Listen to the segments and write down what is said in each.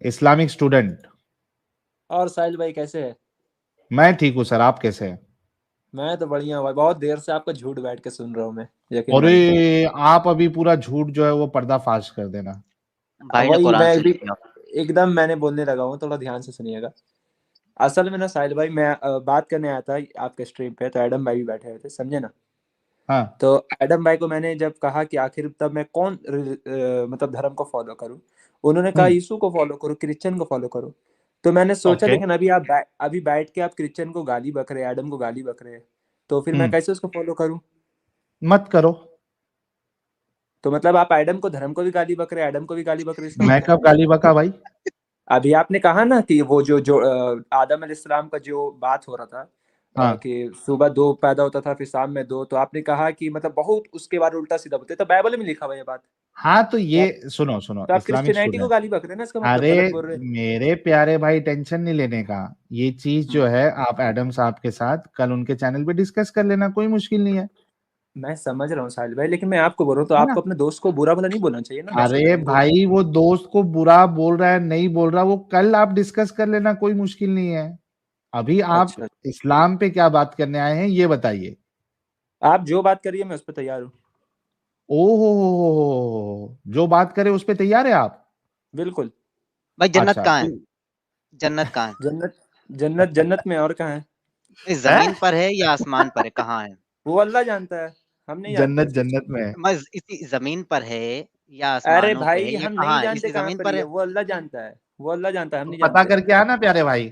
Islamic student. और साहिल भाई कैसे है? मैं ठीक हूँ सर, आप कैसे हैं? मैं तो बढ़िया हूँ भाई, बहुत देर से आपका झूठ बैठ के सुन रहा हूँ मैं, यकीन मानिए। अरे आप अभी पूरा झूठ जो है वो पर्दाफाश कर देना। भाई ने वही कुरान मैं से भी लिया। एकदम मैंने बोलने लगा हूँ, थोड़ा ध्यान से सुनिएगा। असल में ना साहिल भाई, मैं बात करने आया था आपके स्ट्रीम पे, तो एडम भाई भी बैठे हुए थे, समझे ना। हाँ तो एडम भाई को मैंने जब कहा कि आखिर तब मैं कौन मतलब धर्म को फॉलो करूं, उन्होंने कहा यीशु को फॉलो करो, क्रिश्चियन को फॉलो करो। तो मैंने सोचा ओके। लेकिन अभी अभी बैठ के आप क्रिश्चियन को गाली बक रहे हैं, एडम को गाली बक रहे हैं, तो फिर मैं हम्म कैसे उसको फॉलो करूं? मत करो। तो मतलब आप एडम को, धर्म को भी गाली बक रहे हैं, एडम को भी गाली बक रहे हैं, इसका मैं मतलब? कब गाली बका भाई? अभी आपने कहा ना कि वो जो आदम अलैहिस्सलाम का जो बात हो रहा था, हाँ कि सुबह दो पैदा होता था फिर शाम में दो, तो आपने कहा कि मतलब बहुत उसके बाद उल्टा सीधा बोलते, तो बाइबल में लिखा हुआ ये बात। हाँ, तो तो ये आप सुनो सुनो, तो आप इस्लामिक क्रिश्चियनिटी को स्टूडेंट। गाली बक रहे हैं ना, इसका मतलब अरे गलत बोल रहे हैं। मेरे प्यारे भाई, टेंशन नहीं लेने का। ये चीज जो हम्म, है आप एडम साहब के साथ कल उनके चैनल पे डिस्कस कर लेना, कोई मुश्किल नहीं है। मैं समझ रहा हूँ साहिल भाई, लेकिन मैं आपको बोल रहा हूँ, तो है ना? आपको अपने दोस्त को बुरा भला नहीं बोलना चाहिए ना, दोस्त की अरे तरह बोल रहे भाई, वो दोस्त को बुरा बोल रहा है नहीं बोल रहा, वो कल आप डिस्कस कर लेना, कोई मुश्किल नहीं है। अभी हैं। आप अच्छा, इस्लाम पे क्या बात करने आए हैं ये बताइए। आप जो बात करिए मैं उस पर तैयार हूँ। ओहो, जो बात करे उस पे तैयार है आप? बिल्कुल। भाई जन्नत अच्छा कहाँ है? जन्नत कहाँ है? जन्नत, जन्नत जन्नत में, और कहाँ है? इस है? जमीन पर है या आसमान पर है, कहाँ है? वो अल्लाह जानता है, हम नहीं जानते जन्नत इस चीज जन्नत को। में है। मैं इसी जमीन पर है या अरे आसमानों पे है, भाई ये हम नहीं कहाँ है? जानते इसी कहाँ जमीन पर पर ही है, है। वो अल्लाह जानता है, वो अल्लाह जानता है, हम तो नहीं पता जानते। करके आना प्यारे भाई।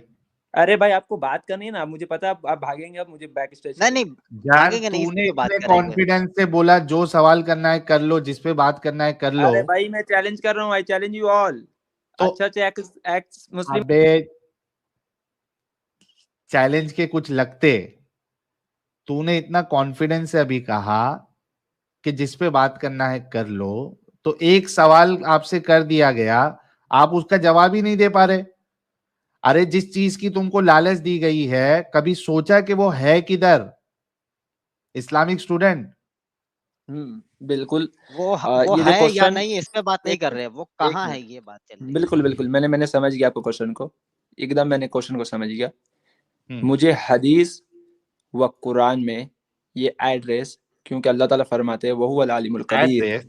अरे भाई आपको बात करनी है ना, मुझे पता है आप भागेंगे, अब मुझे बैक स्टेज नहीं करेंगे। नहीं, यार भागेंगे नहीं, इसी तूने पे बात इतने करेंगे। कॉन्फिडेंस से बोला, जो सवाल करना है कर लो, जिस पे बात करना है कर लो। अरे भाई मैं चैलेंज कर रहा हूँ, आई चैलेंज यू ऑल। तो अच्छा अच्छा, एक्स एक्स मुस्लिम। अबे, चैलेंज के कुछ लगते। तूने इतना कॉन्फिडेंस से अभी कहा कि जिस पे बात करना है कर लो, तो एक सवाल आपसे कर दिया गया, आप उसका जवाब ही नहीं दे पा रहे। अरे जिस चीज की तुमको लालच दी गई है, कभी सोचा कि वो है किधर? Islamic student. बिल्कुल। वो ये जो है या क्वेश्चन, नहीं, इस पे बात नहीं एक कर मिनट, रहे, वो एक कहाँ है मिनट, ये बात चल रही है। बिल्कुल बिल्कुल, मैंने समझ गया आपको क्वेश्चन को, एकदम मैंने क्वेश्चन को समझ गया। हम्म मुझे हदीस व कुरान में ये एड्रेस, क्योंकि अल्लाह ताला फरमाते हैं वहु अल आलिमुल कबीर, एड्रेस।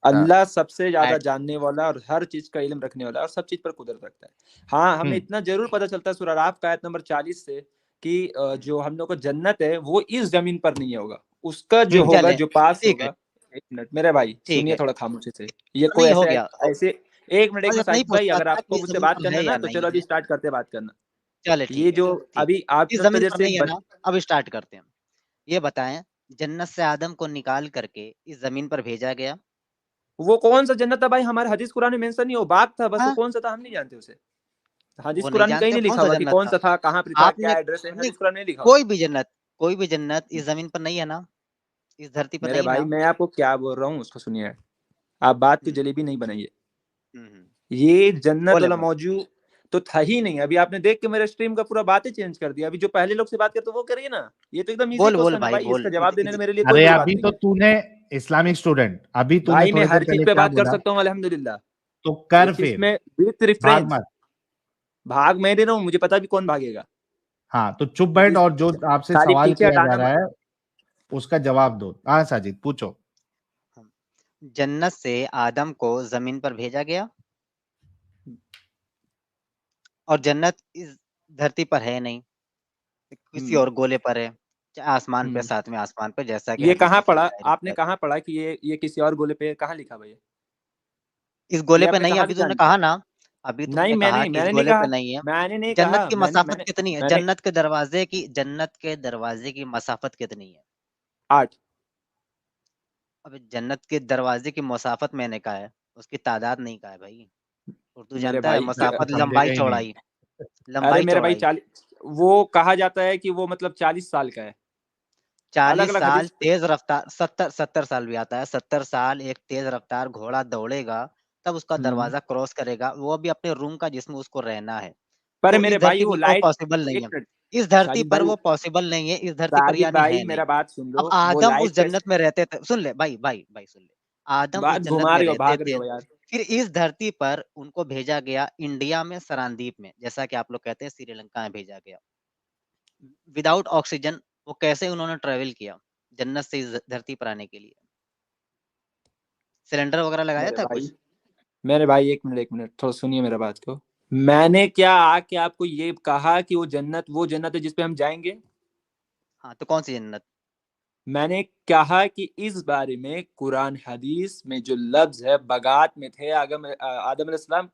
अल्लाह सबसे ज्यादा एड जानने वाला और हर चीज का इल्म रखने वाला और सब चीज पर कुदरत रखता है। हाँ, हमें हम्म इतना जरूर पता चलता है सूरह आराफ का आयत नंबर 40 से कि जो हम लोग को जन्नत है वो इस जमीन पर नहीं होगा, उसका जो होगा, चले, जो पास ठीक है, होगा। एक मिनट मेरे भाई ठीक सुनिए है। थोड़ा खामोशी से, ये कोई नहीं हो ऐसे गया। ऐसे। एक बस मिनट इतना ही साजिद पूछ भाई, रहा अगर था कि आपको इस मुझसे जमीन बात पर करना है है ना या तो नहीं चलो अभी है। स्टार्ट करते बात करना। चले ये ठीक है, जो ठीक अभी है। आप इस जो जमीन देर पर से नहीं है ना, अब स्टार्ट करते हैं। ये बताएं, जन्नत से आदम को निकाल करके इस जमीन पर भेजा गया। वो कौन सा जन्नत था भाई, हमारे हदीस कुरान में मेंशन नहीं हो, बाग था बस, वो हाँ, कौन सा था हम नहीं जानते उसे। हदीस वो नहीं कुरान में कहीं जानते नहीं कौन लिखा सा हुआ कि जन्नत कौन था। सा था, कहाँ पे था, आपने क्या एड्रेस है, नहीं, हदीस कुरान में नहीं लिखा हुआ। कोई भी जन्नत इस जमीन पर नहीं है ना, इस धरती पर मेरे नहीं है भाई ना। मैं आपको क्या बोल रहा हूँ उसको सुनिए, आप बात को हम्म, जलेबी नहीं बनाइए। हम्म। ये जन्नत बोले वाला बोले। मौजू तो था ही नहीं, अभी आपने देख के मेरे स्ट्रीम का पूरा बात ही चेंज कर दिया। अभी जो पहले लोग से बात करते वो करिए ना, ये तो एकदम इजी बोल बोल क्वेश्चन है भाई भाई, बोल, इसका जवाब देने में मेरे लिए कोई अरे बड़ी बात अभी नहीं तो है। तूने, इस्लामिक स्टूडेंट, अभी तूने भाई मैं थोड़ी देर हर चीज पहले पे क्या बात कर बोला? सकता हूँ अल्हम्दुलिल्लाह, तो कर इस चीज फिर, में विथ भाग रेफरेंस। मत। भाग मैं दे रहा हूँ, मुझे पता भी कौन भागेगा। हाँ तो चुप बैठ, और जो आपसे खाली सवाल पीछे किया जा हटाना रहा मत। है उसका जवाब दो। हाँ साजिद पूछो। जन्नत से आदम को जमीन पर भेजा गया, और जन्नत इस धरती पर है नहीं, किसी हम्म और गोले पर है, चाहे आसमान पे, हम्म सातवें आसमान पे, जैसा कि ये हदीस कहाँ पढ़ा, शरीफ जाहिर आपने बताती कहाँ पढ़ा कि ये किसी और गोले पे, कहाँ लिखा भैया? है। इस गोले ये पे आपने नहीं है, कहाँ अभी से तुमने जान लिया? कहा ना, अभी नहीं, तुमने कहा कि इस मैंने नहीं गोले पे कहा, नहीं है। मैंने नहीं जन्नत कहा, की मैंने मसाफत मैंने कितनी है? मैंने जन्नत के दरवाजे की मसाफत कितनी है? 8। अबे जन्नत के दरवाजे की मसाफत मैंने कहा है, उसकी तादाद नहीं कहा है भाई। उर्दू मेरे जानता है? भाई मसाफत समझेगा लंबाई ही नहीं। चौड़ाई, अरे लंबाई मेरे भाई चौड़ाई। 40, वो कहा जाता है कि वो मतलब 40 साल का है। अलग 40 अलग साल हदीस। तेज रफ्तार, 70 साल भी आता है। 70 साल एक तेज रफ्तार घोड़ा दौड़ेगा, तब उसका हम्म दरवाजा क्रॉस करेगा, वो भी अपने रूम का जिसमें उसको रहना है। पर तो इस मेरे भाई धरती वो पर वो लाइट, पॉसिबल नहीं एक है। मिनट इस धरती साजिद पर भाई, वो पॉसिबल नहीं है, इस धरती पर साजिद यानी भाई है नहीं। मेरा बात सुन अब लो, वो आदम उस लाइट कैसे, जन्नत में रहते थे, सुन ले भाई भाई भाई सुन ले। आदम उस बात जन्नत घुमा में रहे हो, रहते भाग रहे थे, हो यार। फिर इस धरती पर उनको भेजा गया इंडिया में सरांदीप में, जैसा कि आप लोग कहते हैं श्रीलंका में भेजा गया। विदाउट ऑक्सीजन वो कैसे उन्होंने ट्रेवल किया जन्नत से इस धरती पर आने के लिए? सिलेंडर वगैरह लगाया मेरे था भाई कुछ? मेरे भाई एक मिनट थोड़ा सुनिए मेरा बात को। मैंने क्या आके आपको ये कहा कि वो जन्नत है जिसपे हम जाएंगे? हाँ, तो कौन सी जन्नत? मैंने कहा कि इस बारे में कुरान हदीस में जो लफ्ज है बगात में थे आदम अलैहिस्सलाम,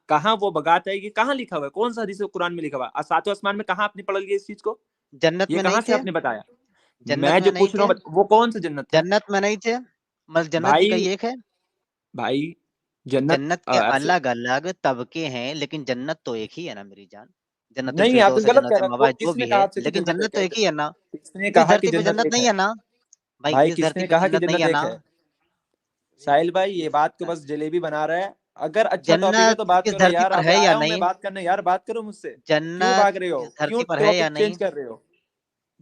कहाँ वो बगात है? ये कहाँ लिखा हुआ है? कौन सा हदीस कुरान में लिखा हुआ है? सातवें आसमान में कहाँ आपने पढ़ लिया इस चीज को? जन्नत ये में नहीं कहाँ से थे? आपने बताया? जन्नत मैं में जो नहीं पूछ रहा थे? हूँ वो कौन सा जन्नत था? जन्नत में नहीं थे? मतलब जन्नत भी भाई कई एक है? भाई जन्नत जन्नत के ऐसे अलग अलग तबके हैं, लेकिन जन्नत तो एक ही है ना मेरी जान। जन्नतुल नहीं, आप तो फिरदौस है, गलत कह जन्नत रहे हो। वो मवा जो किसने भी है, कहा आपसे कि लेकिन जन्नत जन्नत एक तो है? एक ही है ना। किसने इस कहा कि धरती पे जन्नत जन्नत एक नहीं है? है ना भाई, भाई इस धरती किसने पे कहा कि जन्नत नहीं जन्नत है एक ना। है? साहिल भाई ये बात को बस जलेबी बना रहा है। अगर अच्छा टॉपिक है जन्नत तो बात इस करो धरती यार, पर अब है या आया हूं मैं नहीं? बात करने यार, बात करो मुझसे। क्यों जन्नत भाग रहे हो? इस धरती क्यों पर है या टॉपिक नहीं? चेंज कर रहे हो?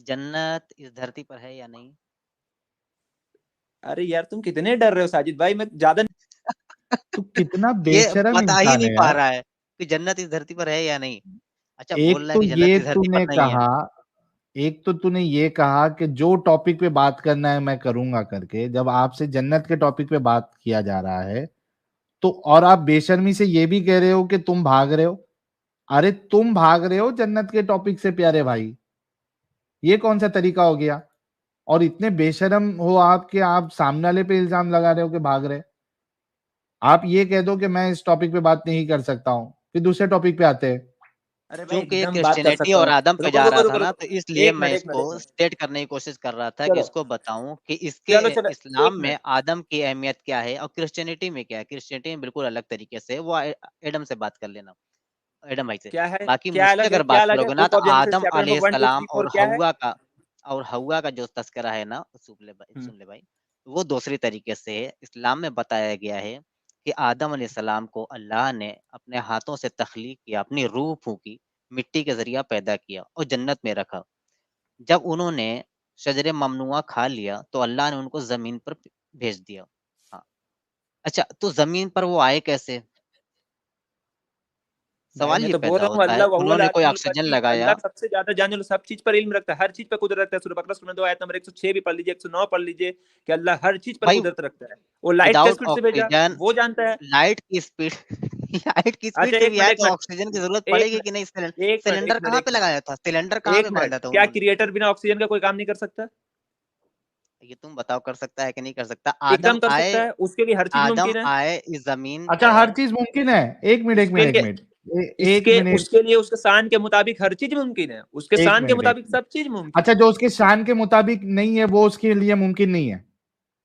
जन्नत इस धरती पर है या नहीं? अरे यार तुम कितने डर रहे हो साजिद भाई, मैं ज्यादा तू कितना ये बेशरम बता ही इंसान नहीं है पा यार। रहा है कि जन्नत इस धरती पर है या नहीं। अच्छा, बोल एक रहा है तो कि जन्नत ये इस धरती पर तूने नहीं है। कहा, एक तो तूने ये कहा कि जो टॉपिक पे बात करना है मैं करूंगा करके, जब आपसे जन्नत के टॉपिक पे बात किया जा रहा है तो, और आप बेशर्मी से ये भी कह रहे हो कि तुम भाग रहे हो। अरे तुम भाग रहे हो जन्नत के टॉपिक से प्यारे भाई, ये कौन सा तरीका हो गया? और इतने बेशरम हो आप कि आप सामने वाले पे इल्जाम लगा रहे हो कि भाग रहे। आप ये कह दो कि मैं इस टॉपिक पे बात नहीं कर सकता हूं, फिर दूसरे टॉपिक पे आते हैं। अरे भाई चूंकि ये एकदम बात कर क्रिश्चियनिटी सकता और हूँ। आदम पे रुको जा रुको रहा रुको था ना, रुको, तो इसलिए एक मैं मिनट एक मिनट इसको एक मिनट। स्टेट करने की कोशिश कर रहा था कि चलो इसको बताऊं कि इसके चलो चलो, इस्लाम एक में मिनट। आदम की अहमियत क्या है और क्रिश्चियनिटी में क्या है। क्रिश्चियनिटी में बिल्कुल अलग तरीके से वो एडम से बात कर लेना, एडम भाई से। क्या है? बाकी क्या मुझसे अलग है? अगर क्या बात अलग है? करोगे ना, बुक तो of genesis Adam chapter number 1 2 अलैहिस्सलाम 3 4 क्या है? और हव्वा का जो तस्करा है ना, हम्म। सुन ले भाई, वो दूसरी तरीके से है। इस्लाम में बताया गया है कि आदम अलैहिस्सलाम को अल्लाह ने अपने हाथों से तख्लीक किया, अपनी रूह फूकी, मिट्टी के जरिया पैदा किया और जन्नत में रखा। जब उन्होंने शजरे ममनुआ खा लिया तो अल्लाह ने उनको जमीन पर भेज दिया। हाँ, अच्छा, तो जमीन पर वो आए कैसे? भाई सवाल मैं ये तो बोल पैदा रहा हूँ, होता है। अल्लाह वहुवल उन्होंने कोई अलीमुल ऑक्सीजन कदीर, लगाया। अल्लाह सबसे ज्यादा जानने वाला, सब चीज पर इल्म रखता है, हर चीज पर कुदरत रखता है। सूरह बकरा सूरह 2 आयत नंबर 106 भी पढ़ लीजिए, 109 पढ़ लीजिए कि अल्लाह हर चीज पर भाई कुदरत रखता है। वो लाइट के विदाउट स्पीड से भेजा, ऑक्सीजन, वो जानता है। लाइट की स्पीड लाइट की स्पीड अच्छा से एक भी मिनट आए एक तो मिनट ऑक्सीजन की जरूरत एक पड़ेगी मिनट कि नहीं? एक मिनट सिलेंडर एक मिनट कहाँ एक पे मिनट लगाया था? सिलेंडर कहाँ एक पे मिनट, बांधा था क्या उन्होंने? क्रिएटर बिना ऑक्सीजन का कोई काम नहीं कर सकता? ये तुम बताओ, कर सकता है कि नहीं कर सकता? एकदम कर सकता है, उसके लिए हर चीज आदम मुमकिन है। आए इस जमीन अच्छा, हर पर। चीज मुमकिन है? एक मिनट एक उसके मिनट एक लिए मिनट एक इसके मिनट उसके लिए उसके शान के मुताबिक हर चीज मुमकिन है, उसके एक शान के मिनट एक मुताबिक मिनट। सब चीज मुमकिन अच्छा, है। जो उसके शान के मुताबिक नहीं है वो उसके लिए मुमकिन नहीं है?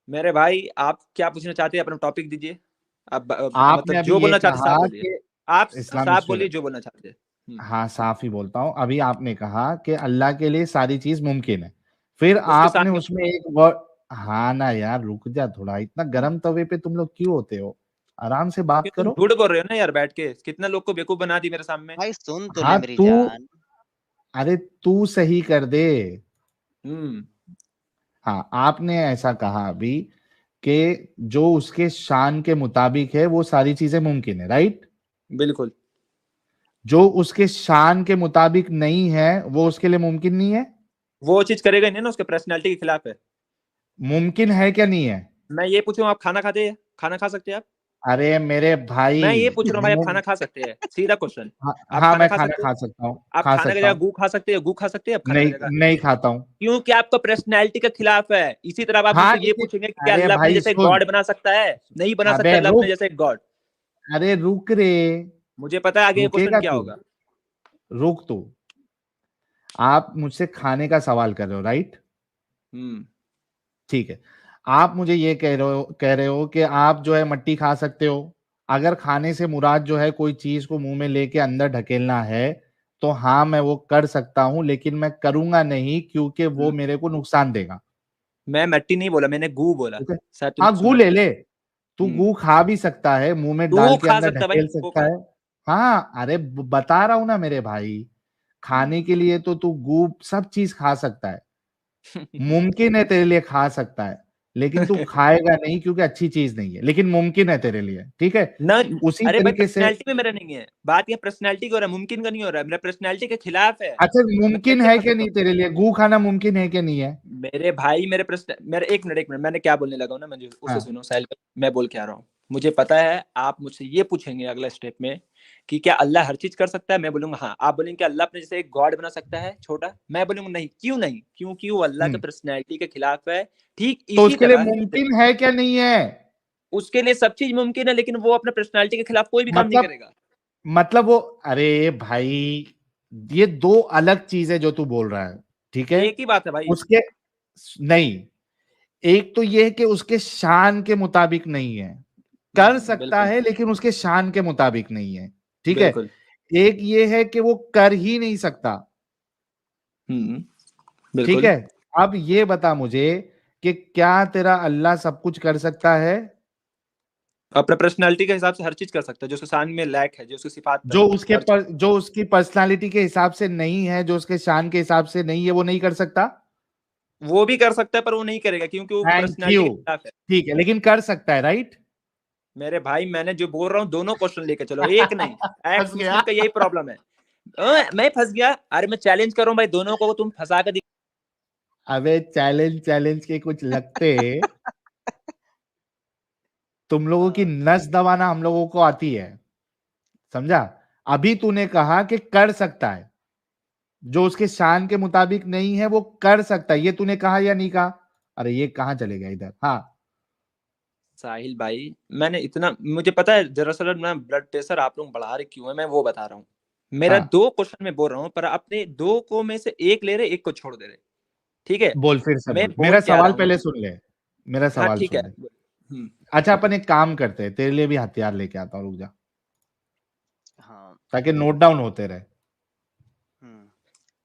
मेरे भाई आप क्या पूछना चाहते हैं? अपना टॉपिक दीजिए। अब आपने मतलब अभी जो ये बोलना चाहते हैं कहा साफ बोलिए। कि आप इस्लामिक साफ बोलिए स्टूडेंट, जो बोलना चाहते हैं। हाँ साफ ही बोलता हूँ। अभी आपने कहा कि अल्लाह के लिए सारी चीज मुमकिन है, फिर उसके आपने शान के उसमें एक वर्ड, हाँ ना यार रुक जा थोड़ा, इतना गर्म तवे पे तुम लोग क्यों होते हो? आराम से बात क्योंकि तुम करो। झूठ बोल रहे हो ना यार, बैठ के कितना लोग को बेवकूफ बना दी मेरे सामने। भाई सुन तो ले हाँ मेरी तू, जान। अरे तू सही कर दे। हम्म। हाँ, आपने ऐसा कहा अभी कि जो उसके शान के मुताबिक है वो सारी चीजें मुमकिन है, राइट? बिल्कुल। जो उसके शान के मुताबिक नहीं है वो उसके लिए मुमकिन नहीं है। वो चीज करेगा नहीं ना, उसके पर्सनैलिटी के खिलाफ है। मुमकिन है क्या नहीं है? मैं ये पूछूं, आप खाना खाते हैं? खाना खा सकते हैं आप? अरे मेरे भाई, मैं ये पूछ रहा हूँ भाई, आप मुम खाना खा सकते हैं? सीधा क्वेश्चन। हाँ, आप हाँ खाना मैं खा खाना सकते हैं? खा सकता हूँ, आप खा खाना की सकता जगह हूँ। गू खा सकते हैं? गू खा सकते हैं आप खाने की नहीं, जगह? नहीं खाता हूँ। क्योंकि आपका पर्सनैलिटी के खिलाफ है। इसी तरह आप हाँ मुझसे ये पूछेंगे कि क्या अरे अल्लाह अपने भाई जैसे सुन, गॉड बना सकता है? नहीं बना सकता अबे अल्लाह अपने रुक, जैसे गॉड। अरे रुक रे, मुझे पता है आगे क्वेश्चन रुकेगा क्या तू? होगा। रुक तू। आप मुझसे खाने का सवाल कर रहे हो, राइट? हम्म। ठीक है। आप मुझे ये कह रहे हो कि आप जो है मट्टी खा सकते हो। अगर खाने से मुराद जो है कोई चीज को मुंह में लेके अंदर ढकेलना है तो हाँ मैं वो कर सकता हूं, लेकिन मैं करूंगा नहीं क्योंकि वो मेरे को नुकसान देगा। मैं मट्टी नहीं बोला, मैंने गू बोला। ठीक है? शायद हाँ तुमने गू सुना ले नहीं। ले, तू हम्म। गू खा भी सकता है, मुंह में गू डाल के खा अंदर सकता है भाई, ढकेल गू सकता खा। है। हाँ अरे बता रहा हूं ना मेरे भाई, खाने के लिए तो तू गू सब चीज खा सकता है, मुमकिन है तेरे लिए खा सकता है। लेकिन तू खाएगा नहीं क्योंकि अच्छी चीज नहीं है, लेकिन मुमकिन है तेरे लिए, ठीक है। ना उसी अरे भाई तरीके से पर्सनैलिटी में मेरा नहीं है बात, ये पर्सनैलिटी का हो रहा है, मुमकिन का नहीं हो रहा है, मेरा पर्सनैलिटी के खिलाफ है। अच्छा मैं मुमकिन कैसे है खा कि सकता नहीं हूँ? तेरे लिए गू खाना, मुमकिन है कि नहीं है? मेरे भाई मेरे एक मिनट मैंने क्या बोलने लगा हूँ ना, मुझे उसे हाँ सुनो साहिल भाई, मैं बोल के आ रहा हूँ। मुझे पता है आप मुझसे ये पूछेंगे अगला स्टेप में कि क्या अल्लाह हर चीज कर सकता है, मैं बोलूंगा हाँ। आप बोलेंगे कि अल्लाह अपने जैसे एक गॉड बना सकता है छोटा, मैं बोलूंगा नहीं। क्यों नहीं? क्योंकि वो अल्लाह के हम्म, पर्सनैलिटी के खिलाफ है। ठीक तो इसी उसके लिए तरह मुमकिन है क्या नहीं है? उसके लिए सब चीज मुमकिन है, लेकिन वो अपने पर्सनैलिटी के खिलाफ कोई भी काम नहीं मतलब करेगा। मतलब वो, अरे भाई ये दो अलग चीज है जो तू बोल रहा है, ठीक है। एक ही बात है भाई। उसके नहीं, एक तो ये है कि उसके शान के मुताबिक नहीं है, कर सकता बिल्कुल है लेकिन उसके शान के मुताबिक नहीं है, ठीक है। बिल्कुल। एक ये है कि वो कर ही नहीं सकता, ठीक बिल्कुल। है। अब ये बता मुझे कि क्या तेरा अल्लाह सब कुछ कर सकता है? अपने पर्सनैलिटी के हिसाब से हर चीज कर सकता है, जो उसके शान में लैक है, जो उसकी सिफात है, हर चीज। जो उसकी पर्सनालिटी के हिसाब से नहीं है, जो उसके शान के हिसाब से नहीं है, वो नहीं कर सकता। वो भी कर सकता है पर वो नहीं करेगा क्योंकि वो थैंक पर्सनैलिटी यू, के खिलाफ है। ठीक है, लेकिन कर सकता है, राइट। मेरे भाई मैंने जो बोल रहा हूँ दोनों क्वेश्चन लेके चलो, एक नहीं। फंस एक्स गया। मुस्लिम का यही प्रॉब्लम है। मैं फंस गया? अरे मैं चैलेंज कर रहा हूँ भाई, दोनों को तुम फंसा कर अबे चैलेंज चैलेंज के कुछ लगते, तुम लोगों की नस दबाना हम लोगों को आती है, समझा। अभी तूने कहा कि कर सकता है, जो उसके शान के मुताबिक नहीं है वो कर सकता है, ये तूने कहा या नहीं कहा? अरे ये कहाँ चले गया इधर, हाँ। साहिल भाई मैंने इतना, मुझे पता है दरअसल मैं ब्लड प्रेशर आप लोग बढ़ा रहे क्यों है, मैं वो बता रहा हूँ। मेरा हाँ दो क्वेश्चन में बोल रहा हूँ पर अपने दो को में से एक ले रहे, एक को छोड़ दे रहे। ठीक है। बोल, फिर से मैं बोल, बोल मेरा के आ सवाल रहा हूँ। पहले सुन ले, मेरा हाँ सवाल ठीक है। सुन ले। अच्छा अपन एक काम करते हैं, तेरे लिए भी हथियार लेके आता हूँ, रुक जा, हाँ। ताकि नोट डाउन होते रहे।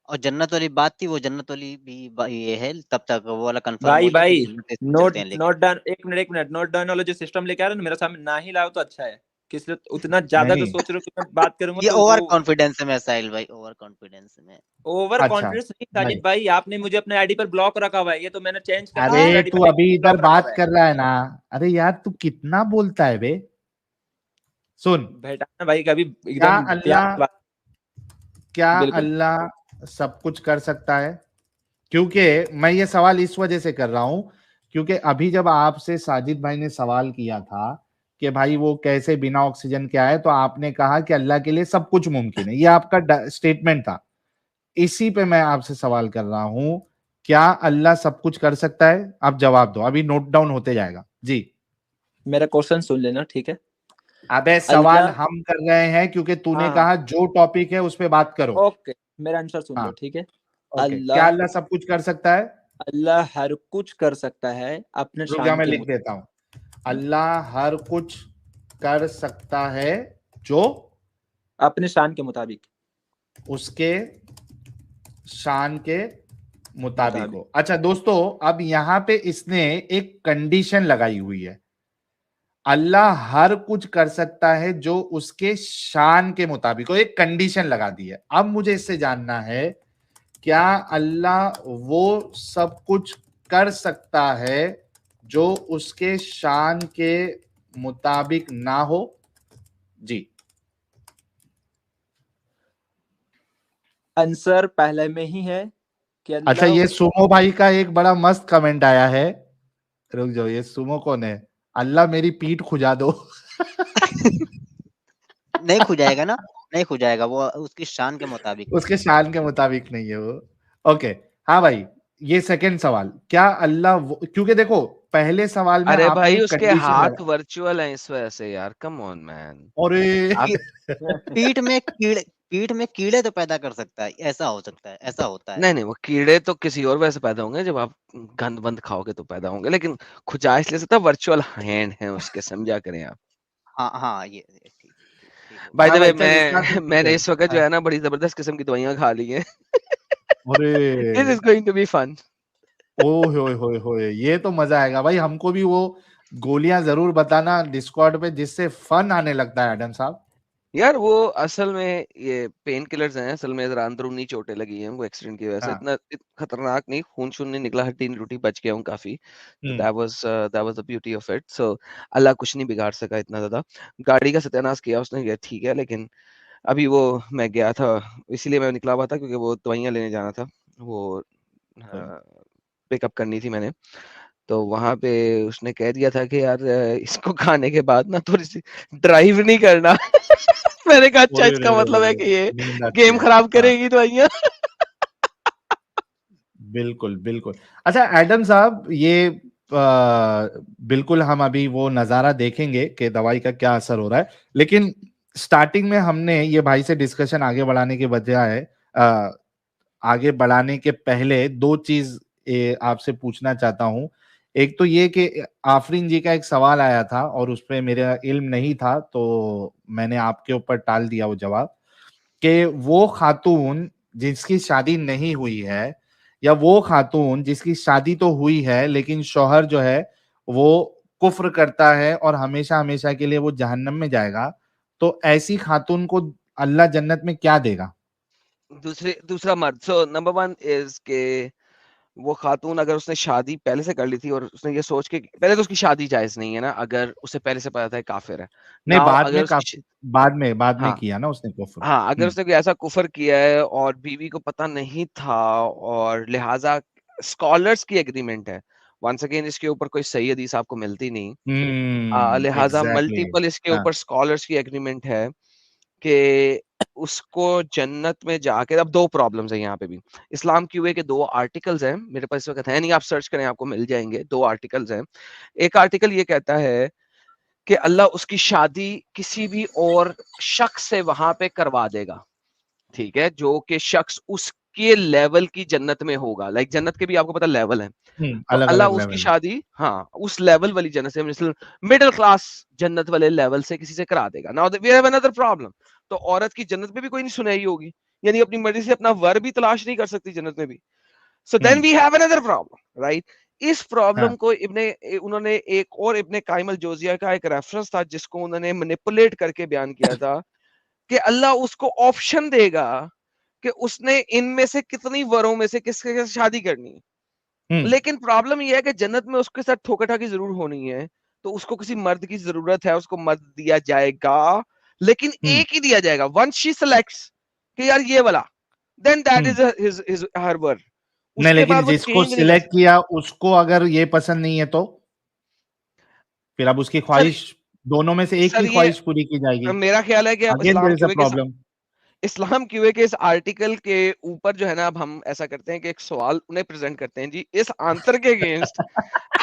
और जन्नत वाली बात थी, वो जन्नत वाली भी ये है, तब तक वो वाला कंफर्म भाई हो जाए, फिर भाई जन्नत इस पे नोट चलते हैं लेकिन। नोट डाउन, एक मिनट नोट डाउन वाला जो सिस्टम लेके आ रहे हो ना मेरे सामने, ना ही लाओ तो अच्छा है। किस लिए उतना ज्यादा अगर नहीं, सोच रहे हो कि मैं बात करूंगा ये तो ओवर वो कॉन्फिडेंस है मैं साहिल भाई, ओवर कॉन्फिडेंस में। ओवर अच्छा कॉन्फिडेंस नहीं भाई, साजिद भाई, आपने मुझे अपने आईडी पर ब्लॉक रखा हुआ है, ये तो मैंने चेंज करके अरे दूसरे आईडी तू पर अभी इधर ब्लॉक रखा बात हुआ है। कर रहा है ना, अरे यार तू कितना बोलता है बे, सुन। बेटा ना भाई कभी क्या एकदम प्यार अल्लाह से बात। क्या बिल्कुल। अल्लाह सब कुछ कर सकता है? क्योंकि मैं ये सवाल इस वजह से कर रहा हूं, क्योंकि अभी जब आपसे साजिद भाई ने सवाल किया था कि भाई वो कैसे बिना ऑक्सीजन के आए, तो आपने कहा कि अल्लाह के लिए सब कुछ मुमकिन है, ये आपका स्टेटमेंट था। इसी पे मैं आपसे सवाल कर रहा हूं, क्या अल्लाह सब कुछ कर सकता है? आप जवाब दो, अभी नोट डाउन होते जाएगा जी। मेरा क्वेश्चन सुन लेना ठीक है। अबे सवाल अल्लाह। हम कर रहे हैं क्योंकि तूने हाँ कहा जो टॉपिक है उस पे बात करो। ओके, मेरा आंसर सुन लो हाँ, ठीक है। ओके, क्या अल्लाह। अल्लाह सब कुछ कर सकता है? अल्लाह हर कुछ कर सकता है अपने रुक जा, शान मैं के लिख देता हूं। अल्लाह हर कुछ कर सकता है जो अपने शान के मुताबिक। उसके शान के मुताबिक मुताबिक। हो। अच्छा दोस्तों, अब यहां पे इसने एक कंडीशन लगाई हुई है, अल्लाह हर कुछ कर सकता है जो उसके शान के मुताबिक हो, एक कंडीशन लगा दी है। अब मुझे इससे जानना है, क्या अल्लाह वो सब कुछ कर सकता है जो उसके शान के मुताबिक ना हो? जी। आंसर पहले में ही है कि अच्छा, अल्लाह। ये सुमो भाई का एक बड़ा मस्त कमेंट आया है, रुक जाओ, ये सुमो कौन है? अल्लाह मेरी पीठ खुजा दो। नहीं खुजाएगा ना, नहीं खुजाएगा, वो उसकी शान के मुताबिक नहीं उसके है। शान के मुताबिक नहीं है वो। ओके, हाँ भाई, ये सेकंड सवाल, क्या अल्लाह क्योंकि देखो पहले सवाल में अरे आपने भाई एक उसके कंडीशन हाथ लगा। वर्चुअल हैं इस वजह से यार, कम ऑन मैन। अरे आप पीठ में कीड़े तो पैदा कर सकता है, ऐसा हो सकता है, ऐसा होता है। नहीं नहीं, वो कीड़े तो किसी और वजह से पैदा होंगे, जब आप गंद बंद खाओगे तो पैदा होंगे, लेकिन खुजा इसलिए सकता वर्चुअल हैंड है उसके, समझा करें आप। हाँ हाँ, ये ठीक ठीक ठीक ठीक हो बाय गया। द हाँ वे भाई चल, इसका तो ठीक मैंने है। इस वक्त जो हाँ, है ना बड़ी जबरदस्त किस्म की दवाइयां खा ली हैं। दिस अरे is going to be fun. ओए होए होए होए, ये तो मजा आएगा भाई, हमको भी वो गोलियां जरूर बताना डिस्कॉर्ड पे, जिससे फन आने लगता है एडम साहब। यार वो असल में ये पेन किलर्स हैं, असल में जरा अंदरूनी चोटें लगी हैं उनको एक्सीडेंट की वजह से, हाँ। इतना खतरनाक नहीं, खून शून नहीं निकला, हड्डी नहीं टूटी, बच गया हूँ काफी, तो hmm. That was the beauty of it. So Allah कुछ नहीं बिगाड़ सका इतना ज्यादा। गाड़ी का सत्यानाश किया उसने, ये ठीक है, लेकिन अभी वो मैं गया था, इसीलिए मैं निकला हुआ था क्योंकि वो दवाइयाँ लेने जाना था, वो पिकअप करनी थी मैंने, तो वहां पे उसने कह दिया था कि यार इसको खाने के बाद ना थोड़ी सी ड्राइव नहीं करना। मैंने कहा अच्छा, ओए रे इसका रे मतलब रे है रे, कि ये नींद आती गेम है। खराब हाँ, करेगी दवाइयाँ। बिल्कुल बिल्कुल। अच्छा एडम साहब, ये बिल्कुल हम अभी वो नजारा देखेंगे कि दवाई का क्या असर हो रहा है, लेकिन स्टार्टिंग में हमने ये भाई से डिस्कशन आगे बढ़ाने के बजाय आगे बढ़ाने के पहले दो चीज आपसे पूछना चाहता हूं। एक तो ये कि आफरीन जी का एक सवाल आया था और उस पर मेरा इल्म नहीं था, तो मैंने आपके ऊपर टाल दिया वो जवाब, कि वो खातून जिसकी शादी नहीं हुई है, या वो खातून जिसकी शादी तो हुई है लेकिन शौहर जो है वो कुफ्र करता है और हमेशा हमेशा के लिए वो जहन्नम में जाएगा, तो ऐसी खातून को अल्लाह जन्नत में क्या देगा? दूसरा मर्द। सो नंबर वन इज के वो खातून अगर उसने शादी पहले से कर ली थी और उसने ये सोच के, पहले तो उसकी शादी जायज नहीं है ना, अगर उसे पहले से पता था काफिर है। नहीं, नाउ बाद अगर में उसकी काफी बाद में हाँ किया ना उसने कुफ्र। हाँ, अगर उसने कोई ऐसा कुफर किया है और बीवी को पता नहीं था, और लिहाजा स्कॉलर्स की एग्रीमेंट है, वंस अगेन इसके ऊपर कोई सही हदीस आपको मिलती नहीं, लिहाजा एग्जैक्टली। मल्टीपल इसके हाँ। ऊपर स्कॉलर्स की एग्रीमेंट है कि उसको जन्नत में जाके, अब दो प्रॉब्लम्स है यहाँ पे भी। इस्लाम क्यूए के दो आर्टिकल्स हैं, मेरे पास इस वक्त है नहीं, आप सर्च करें आपको मिल जाएंगे, दो आर्टिकल्स हैं। एक आर्टिकल ये कहता है कि अल्लाह उसकी शादी किसी भी और शख्स से वहां पे करवा देगा, ठीक है, जो कि शख्स उसके लेवल की जन्नत में होगा। लाइक जन्नत के भी आपको पता लेवल है, तो अलग अल्लाह अलग उसकी लेवल। शादी हाँ उस लेवल वाली जन्नत से, मिसल मिडिल क्लास जन्नत वाले लेवल से किसी से करा देगा। Now we have another problem. तो औरत की जन्नत में भी कोई नहीं सुनाई होगी, यानी अपनी मर्जी से अपना वर भी तलाश नहीं कर सकती जन्नत में भी। So then we have another problem, right. इस प्रॉब्लम हाँ। को उन्होंने एक और इब्ने कायम अल जोजिया का एक रेफरेंस था जिसको उन्होंने मैनिपुलेट करके बयान किया था कि अल्लाह उसको ऑप्शन देगा कि उसने इनमें से कितनी वरों में से किसके साथ शादी करनी है। लेकिन प्रॉब्लम ये है कि जन्नत में उसके साथ ठोकर-ठाकी जरूर होनी है, तो उसको किसी मर्द की जरूरत है, उसको मर्द दिया जाएगा, लेकिन एक ही दिया जाएगा, वंस शी सिलेक्ट्स कि यार ये वाला, then that is his her were. नहीं, उसके लेकिन बाद वो जिसको चेंज नहीं कर सिलेक्ट सकता। किया उसको अगर ये पसंद नहीं है, तो फिर अब उसकी सर ख्वाहिश, दोनों में से एक सर की ये ख्वाहिश पूरी की जाएगी। मेरा ख्याल है कि अब again there is a problem. Islam QA के इस आर्टिकल के ऊपर जो है ना, अब हम ऐसा करते हैं कि एक सवाल उन्हें प्रेजेंट करते हैं जी, इस आंसर के अगेंस्ट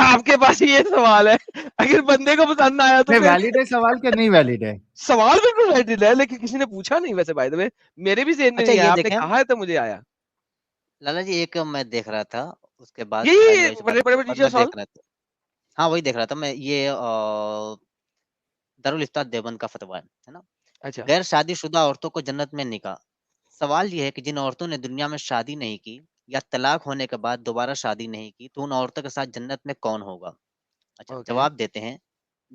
आपके पास ये सवाल है, अगर बंदे को पसंद ना आया तो नहीं, फिर वैलिड है सवाल क्या नहीं वैलिड है? सवाल बिल्कुल वैलिड है, लेकिन किसी ने पूछा नहीं वैसे, बाय द वे मेरे भी जेहन में अच्छा नहीं ये आया, आपने देखें कहा है तो मुझे आया। लाला जी, एक मैं देख रहा था, उसके बाद साहिल यही भाई से बात बड़े बड़े करने के बाद टीचर मैं सवाल। देख रहा था। हाँ वही देख रहा था मैं, ये दारुल इफ्ता देवबंद का फतवा है ना। अच्छा गैर शादीशुदा औरतों को जन्नत में निकाह। सवाल यह है कि जिन औरतों ने दुनिया में शादी नहीं की या तलाक होने के बाद दोबारा शादी नहीं की, तो उन औरतों के साथ जन्नत में कौन होगा? अच्छा ओके। जवाब देते हैं,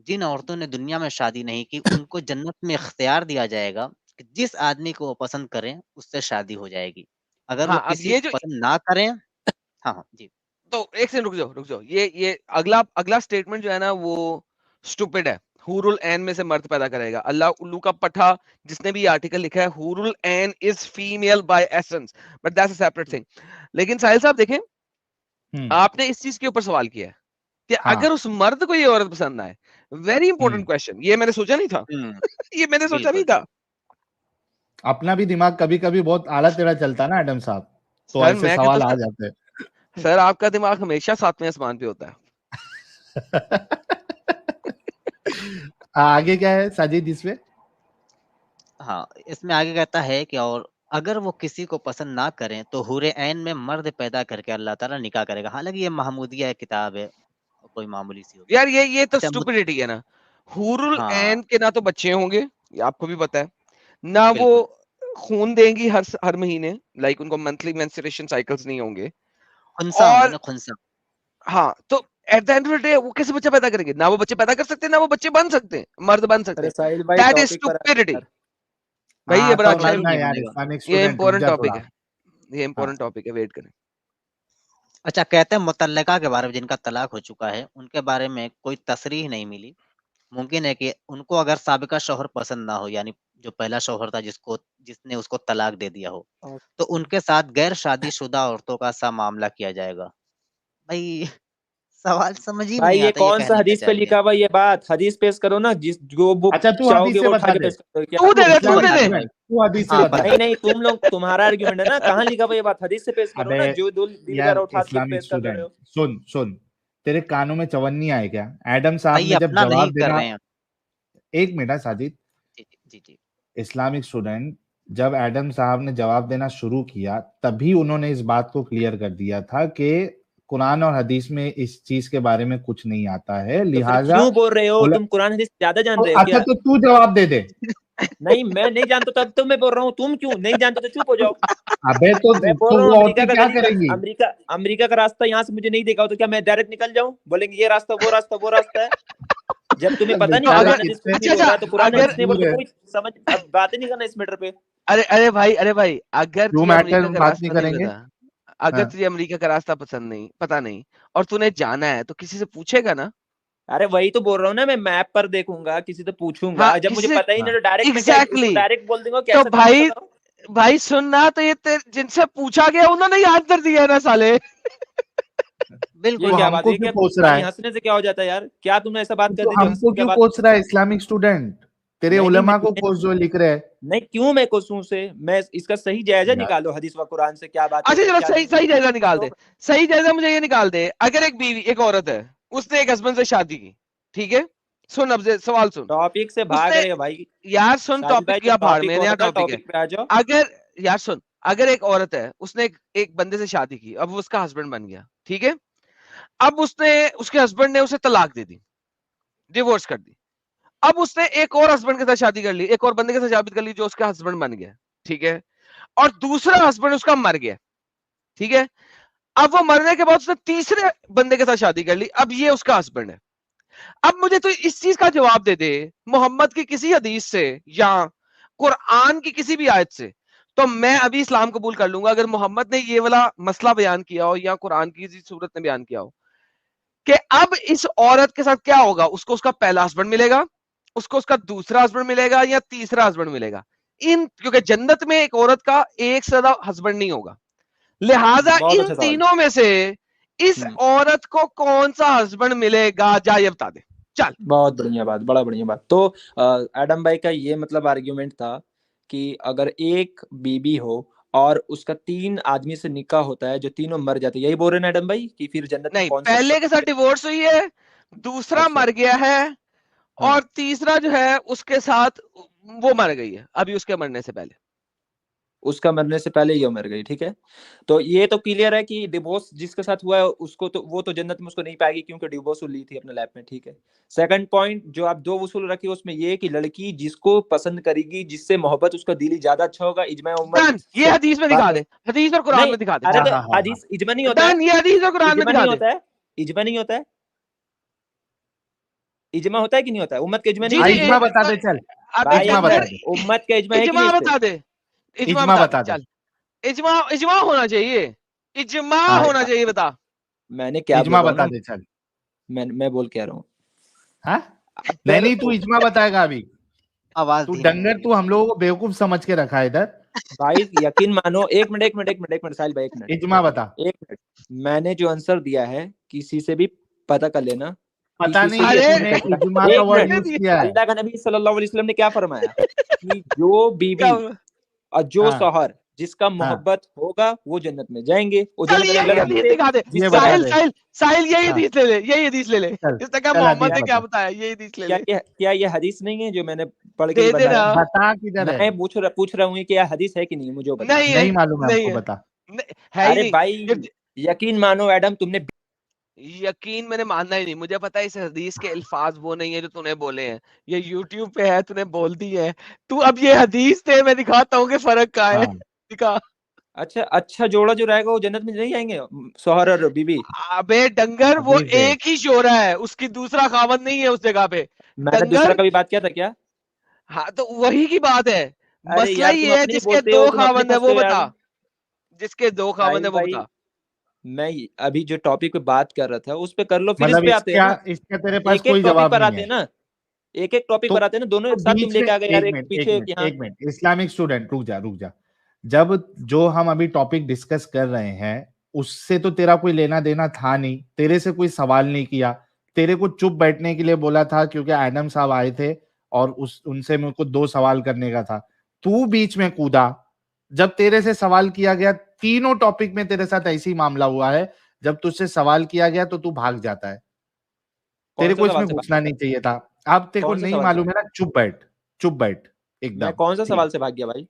जिन औरतों ने दुनिया में शादी नहीं की उनको जन्नत में इख्तियार दिया जाएगा कि जिस आदमी को वो पसंद करें उससे शादी हो जाएगी। अगर वो हाँ, अब किसी ये को जो, पसंद ना करें, हाँ हाँ जी तो एक सेकंड रुक जाओ, ये अगला अगला स्टेटमेंट जो है ना वो स्टूपिड है। हुरुल ऐन में से मर्द पैदा करेगा अल्लाह, उल्लू का पट्टा। जिसने भी आर्टिकल लिखा है, हुरुल ऐन is female by essence, but that's a separate thing. लेकिन साहिल साहब देखें, हम्म। आपने इस चीज के ऊपर सवाल किया है कि हाँ। अगर उस मर्द को ये औरत पसंद आए, वेरी इंपॉर्टेंट हम्म। क्वेश्चन, ये मैंने सोचा नहीं था। हम्म, ये मैंने सोचा नहीं बिल्कुल था। अपना भी दिमाग कभी कभी बहुत आड़ा टेढ़ा चलता है ना एडम साहब, तो सर ऐसे मैं कहता सवाल आ सर, जाते सर आपका दिमाग हमेशा सातवें आसमान पे होता है। हैं। आगे क्या है साजिद इसमें? हाँ, इसमें आगे कहता है कि और अगर वो किसी को पसंद ना करें तो हूरे ऐन में मर्द पैदा करके अल्लाह ताला निकाह करेगा। हालांकि ये महमूदिया किताब है, कोई मामूली सी होगी। यार ये तो अच्छा स्टुपिडिटी है ना। हुरुल हाँ ऐन के ना तो बच्चे होंगे, ये आपको भी पता है, ना वो बिल्कुल, खून देंगी हर महीने, लाइक उनको मंथली मेंस्ट्रुएशन साइकिल्स नहीं होंगे। खुनसा होंगे और ना, खुनसा। हाँ, तो at the end of the day वो कैसे बच्चा पैदा करेंगे? ना वो बच्चे पैदा कर सकते हैं, ना वो बच्चे बन सकते हैं, मर्द बन सकते अरे हैं। साहिल भाई दैट इज टॉपिक पर स्टुपिडिटी। भाई ये हाँ बड़ा तो अच्छा करना नहीं यार, बनेगा। इस्लामिक ये स्टूडेंट रुक इम्पोर्टेंट जा टॉपिक थोड़ा। है, ये इम्पोर्टेंट टॉपिक है, वेट करें। अच्छा, कहते हैं मुतल्लिका के बारे में, जिनका तलाक हो चुका है, उनके बारे में कोई तसरीह नहीं मिली। मुमकिन है कि उनको अगर साबिका शौहर पसंद ना हो, यानी जो पहला शौहर था जिसने उसको तलाक दे दिया हो, तो उनके साथ गैर शादीशुदा औरतों का सा मामला किया जाएगा। भाई सवाल समझ ही में भाई नहीं ये आता, ये कौन सा कहना क्या हदीस पे चाह लिखा दिया। हुआ ये बात? हदीस पेश करो ना, जिस जो वो अच्छा तू चाहोगे हदीस से वो उठा बता के दे, पेश करो। क्या तू दे दे, तू तू बता दे दे दे। भाई। तू हदीस से हाँ बता। बता। नहीं नहीं, तुम लोग, तुम्हारा आर्ग्यूमेंट है ना, कहाँ लिखा हुआ ये बात? हदीस से पेश करो अबे ना, जो दिल यार कर उठाते इस्लामिक पेश कर रहे स्टूडेंट, हो। सुन सुन, तेरे कानों में चवन्नी आए क्या? एडम भाई साहब ये ने जब अपना नहीं जवाब कर देना, रहे हैं। एक मिनट है साजिद, जी जी जी जी। इस्लामिक स्टूडेंट, जब एडम साहब ने जवाब देना शुरू किया तभी उन्होंने इस बात को क्लियर कर दिया था कि कुरान और हदीस में इस चीज के बारे में कुछ नहीं आता है, तो फिर लिहाजा क्यों बोल रहे हो? उल- तुम कुरान हदीस ज्यादा जान रहे हो अच्छा क्या? तो तू जवाब दे दे। नहीं, मैं नहीं जानता तब तो मैं बोल रहा हूँ। तुम क्यों नहीं जानते तो चुप हो जाओ। अबे तो मैं बोल रहा वो हूँ अमेरिका औरतें का क्या तरीका, करेंगी? अमेरिका का रास्ता यहाँ से मुझे नहीं देखा हो तो क्या मैं डायरेक्ट निकल जाऊं? बोलेंगे ये रास्ता वो रास्ता है। जब तुम्हें पता नहीं तो बेचारे कुरान अगर, हदीस कुछ कितने नहीं अच्छा बोल अच्छा, रहा है तो कुरान अगर, हदीस नहीं बोल मजबूर तो है। कोई समझ, अब बात ही नहीं करना इस मैटर पे। अरे अरे भाई, अगर क्यों तुझे मैटर अमेरिका का बात नहीं रास्ता नहीं करेंगे? पता, अगर हाँ तुझे अमेरिका का रास्ता पसंद नहीं, पता नहीं, और तूने जाना है तो किसी से पूछेगा ना। अरे वही तो बोल रहा हूँ ना, मैं मैप पर देखूंगा, किसी से पूछूंगा। हाँ, जब मुझे किसी से, पता ही हाँ नहीं तो डायरेक्ट मैं क्या उसको एग्जैक्टली। डायरेक्ट बोल दूंगा? तो कैसे तुम भाई, बताओ? भाई सुनना, तो ये जिनसे पूछा गया उन्होंने ही आंसर दिया है ना साले। ये बिल्कुल। तो क्या बात हमको है? क्यों क्या कोस रहा तुम्हारी है? हंसने से क्या हो जाता है यार? क्या तुमने ऐसा बात कर तो दी जो हमको हंसने की क्यों बात? कोस रहा है इस्लामिक स्टूडेंट? तेरे नहीं उलेमा को मैं कोस जो लिख रहे हैं नहीं, क्यों मैं कोसूं से? मैं इसका सही जायजा यार। निकालो हदीस व कुरान से, क्या बात अच्छा है चलो, क्या सही नहीं है। सही जायजा निकाल दे, तो सही जायजा मुझे ये निकाल दे। अगर एक बीवी, एक औरत है, उसने एक हस्बैंड से शादी की, ठीक है, सुन अब से सवाल सुन। टॉपिक से भाग उसने, रहे हो भाई। यार सुन, साजिद भाई टॉपिक जो क्या भाड़ टॉपिक में, नया होता था टॉपिक है। टॉपिक पे आ जाओ। अगर, यार सुन, अगर एक औरत है, उसने एक बंदे से शादी की, अब वो उसका हस्बैंड बन गया, ठीक है, अब उसने, उसके हस्बैंड ने उसे तलाक दे दी, डिवोर्स कर दी। अब उसने एक और हस्बैंड के साथ शादी कर ली, एक और बंदे के साथ शादी कर ली जो उसका हस्बैंड बन गया, ठीक है, और दूसरा हस्बैंड उसका मर गया, ठीक है। अब वो मरने के बाद उसने तीसरे बंदे के साथ शादी कर ली, अब ये उसका हस्बैंड है। अब मुझे तो इस चीज का जवाब दे दे, मोहम्मद की किसी हदीस से या कुरान की किसी भी आयत से, तो मैं अभी इस्लाम कबूल कर लूंगा अगर मोहम्मद ने ये वाला मसला बयान किया हो या कुरान की किसी सूरत ने बयान किया हो कि अब इस औरत के साथ क्या होगा। उसको उसका पहला हस्बैंड मिलेगा, उसको उसका दूसरा हस्बैंड मिलेगा, या तीसरा हस्बैंड मिलेगा। इन, क्योंकि जन्नत में एक औरत का एक से ज्यादा हस्बैंड नहीं होगा, लिहाजा बहुत इन अच्छा सवाल। तीनों में से इस औरत को कौन सा हस्बैंड मिलेगा, जा ये बता दे, चल। बहुत बढ़िया बात, बड़ा बढ़िया बात। तो एडम भाई का ये मतलब आर्ग्यूमेंट था कि अगर एक बीबी हो और उसका 3 आदमी से निकाह होता है, जो तीनों मर जाते हैं, यही बोल रहे हैं ना एडम भाई, कि फिर जन्नत में नहीं, कौन सा? पहले के साथ डिवोर्स हुई है, दूसरा अच्छा। मर गया है, हाँ। और तीसरा जो है उसके साथ वो मर गई है अभी उसके मरने से पहले। उसका मरने से पहले ये मर गई, ठीक है। तो ये तो क्लियर है कि डिवोर्स जिसके साथ हुआ है उसको तो वो तो जन्नत में उसको नहीं पाएगी, क्योंकि डिवोर्स ली थी अपने लाइफ में, ठीक है। सेकंड पॉइंट जो आप दो उसूल रखी उसमें ये कि लड़की जिसको पसंद करेगी, जिससे मोहब्बत उसका दिली ज्यादा अच्छा होगा, इजमा उम्मत डन, ये हदीस में दिखा दे, हदीस और कुरान नहीं। में दिखा दे, अरे चल। तो हाँ हाँ। हदीस इजमा नहीं होता है। डन, ये हदीस और कुरान में इजमा दिखा नहीं दे। होता है। इजमा नहीं होता है। इजमा होता है कि नहीं होता है? उम्मत का इजमा नहीं जी हाँ जी, होता है? इजमा बता दे चल, अब भाई इजमा बता अगर दे, उम्मत का इजमा है कि नहीं इजमा इस पे? बता दे, इजमा इजमा बता दे, बता दे, चल। इजमा, इजमा होना चाहिए, इजमा हाँ होना चाहिए, बता। मैंने क्या बोल इजमा रहा हूँ बता ना, दे चल। मैं बोल क्या रहा हूँ। हाँ नहीं अगर नहीं, तू इजमा बताएगा अभी। आवाज तू धीमी डंगर, होगी। तू हम लोगों को बेवकूफ समझ के रखा है इधर। भाई यकीन मानो, एक मिनट साहिल भाई, एक मिनट, इजमा बता। एक मिनट। मैंने जो आंसर दिया है किसी से भी पता कर लेना कि पता किसी नहीं है, यतीम अरे तूने का बेटा। इजमा का एक वर्ड मिनट। यूज किया है। अल्लाह का नबी सल्लल्लाहु अलैहि वसल्लम ने क्या फरमाया कि जो क्या? बीबी और जो हाँ शौहर जिसका हाँ, मोहब्बत होगा वो जन्नत में जाएंगे। वो चल, जन्नत में ये लड़की हदीस से दिखा दे। ये जिससे बता साहिल दे। साहिल साहिल, यही हाँ हदीस ले ले, यही हदीस ले ले। चल इसने कहा चल, मोहम्मद हदीस ने क्या बता। बताया, ये हदीस ले ले। क्या ये हदीस नहीं है जो मैंने पढ़ के दे दे ना। बताया? बता किधर है? मैं पूछ रहा हूँ कि क्या हदीस है कि नहीं, मुझे वो बता। नहीं है, नहीं मालूम है नहीं हमको, है, बता। है ही अरे नहीं। भाई यकीन मानो एडम, तुमने यकीन मैंने मानना ही नहीं, मुझे पता है इस हदीस के अल्फाज वो नहीं है जो तूने बोले हैं, ये यूट्यूब पे है, तूने बोल दी है। तू अब ये हदीस दे, मैं दिखाता हूँ कि फर्क क्या है। हाँ दिखा। अच्छा जोड़ा जो रहेगा वो जन्नत में नहीं जाएंगे, शौहर और बीबी? अबे डंगर, वो हदीस दे। एक ही शोरा है, उसकी दूसरा खावत नहीं है उस जगह पे। मैंने दूसरा डंगर, का भी बात किया था क्या? हाँ तो वही की बात है। अरे मसला यार ये तुम है अपनी जिसके बोलते 2 हो, तुम अपने खावंद है फंसते वो हो यार। बता, जिसके 2 खावंद है साहिल वो भाई, बता। मैं अभी जो टॉपिक पे बात कर रहा था उस पे कर लो, फिर इस मतलब पे आते हैं ना। इसका तेरे पास एक एक कोई टॉपिक जवाब पर नहीं आते है। हैं ना, एक एक टॉपिक तो पर आते हैं ना, दोनों एक साथ तुम बीच में लेके आ गए यार, एक एक मिनट एक पीछे एक मिनट यहाँ। एक मिनट, इस्लामिक स्टूडेंट रुक जा। जब जो हम अभी टॉपिक डिस्कस कर रहे हैं उससे तो तेरा कोई लेना देना था नहीं, तेरे से कोई सवाल नहीं किया, तेरे को चुप बैठने के लिए बोला था क्योंकि एडम साहब आए थे और उनसे मेरे को 2 सवाल करने का था। तू बीच में कूदा, जब तेरे से सवाल किया गया, तीनों टॉपिक में तेरे साथ ऐसी मामला हुआ है, जब तुझसे सवाल किया गया तो तू भाग जाता है। कौन तेरे सा को सवाल इसमें से भाग घुसना गया? नहीं चाहिए था। अब तेरे को कौन सा नहीं सवाल से? मालूम है ना, चुप बैठ मैं एकदम। कौन सा ठीक सवाल है, से भाग गया भाई?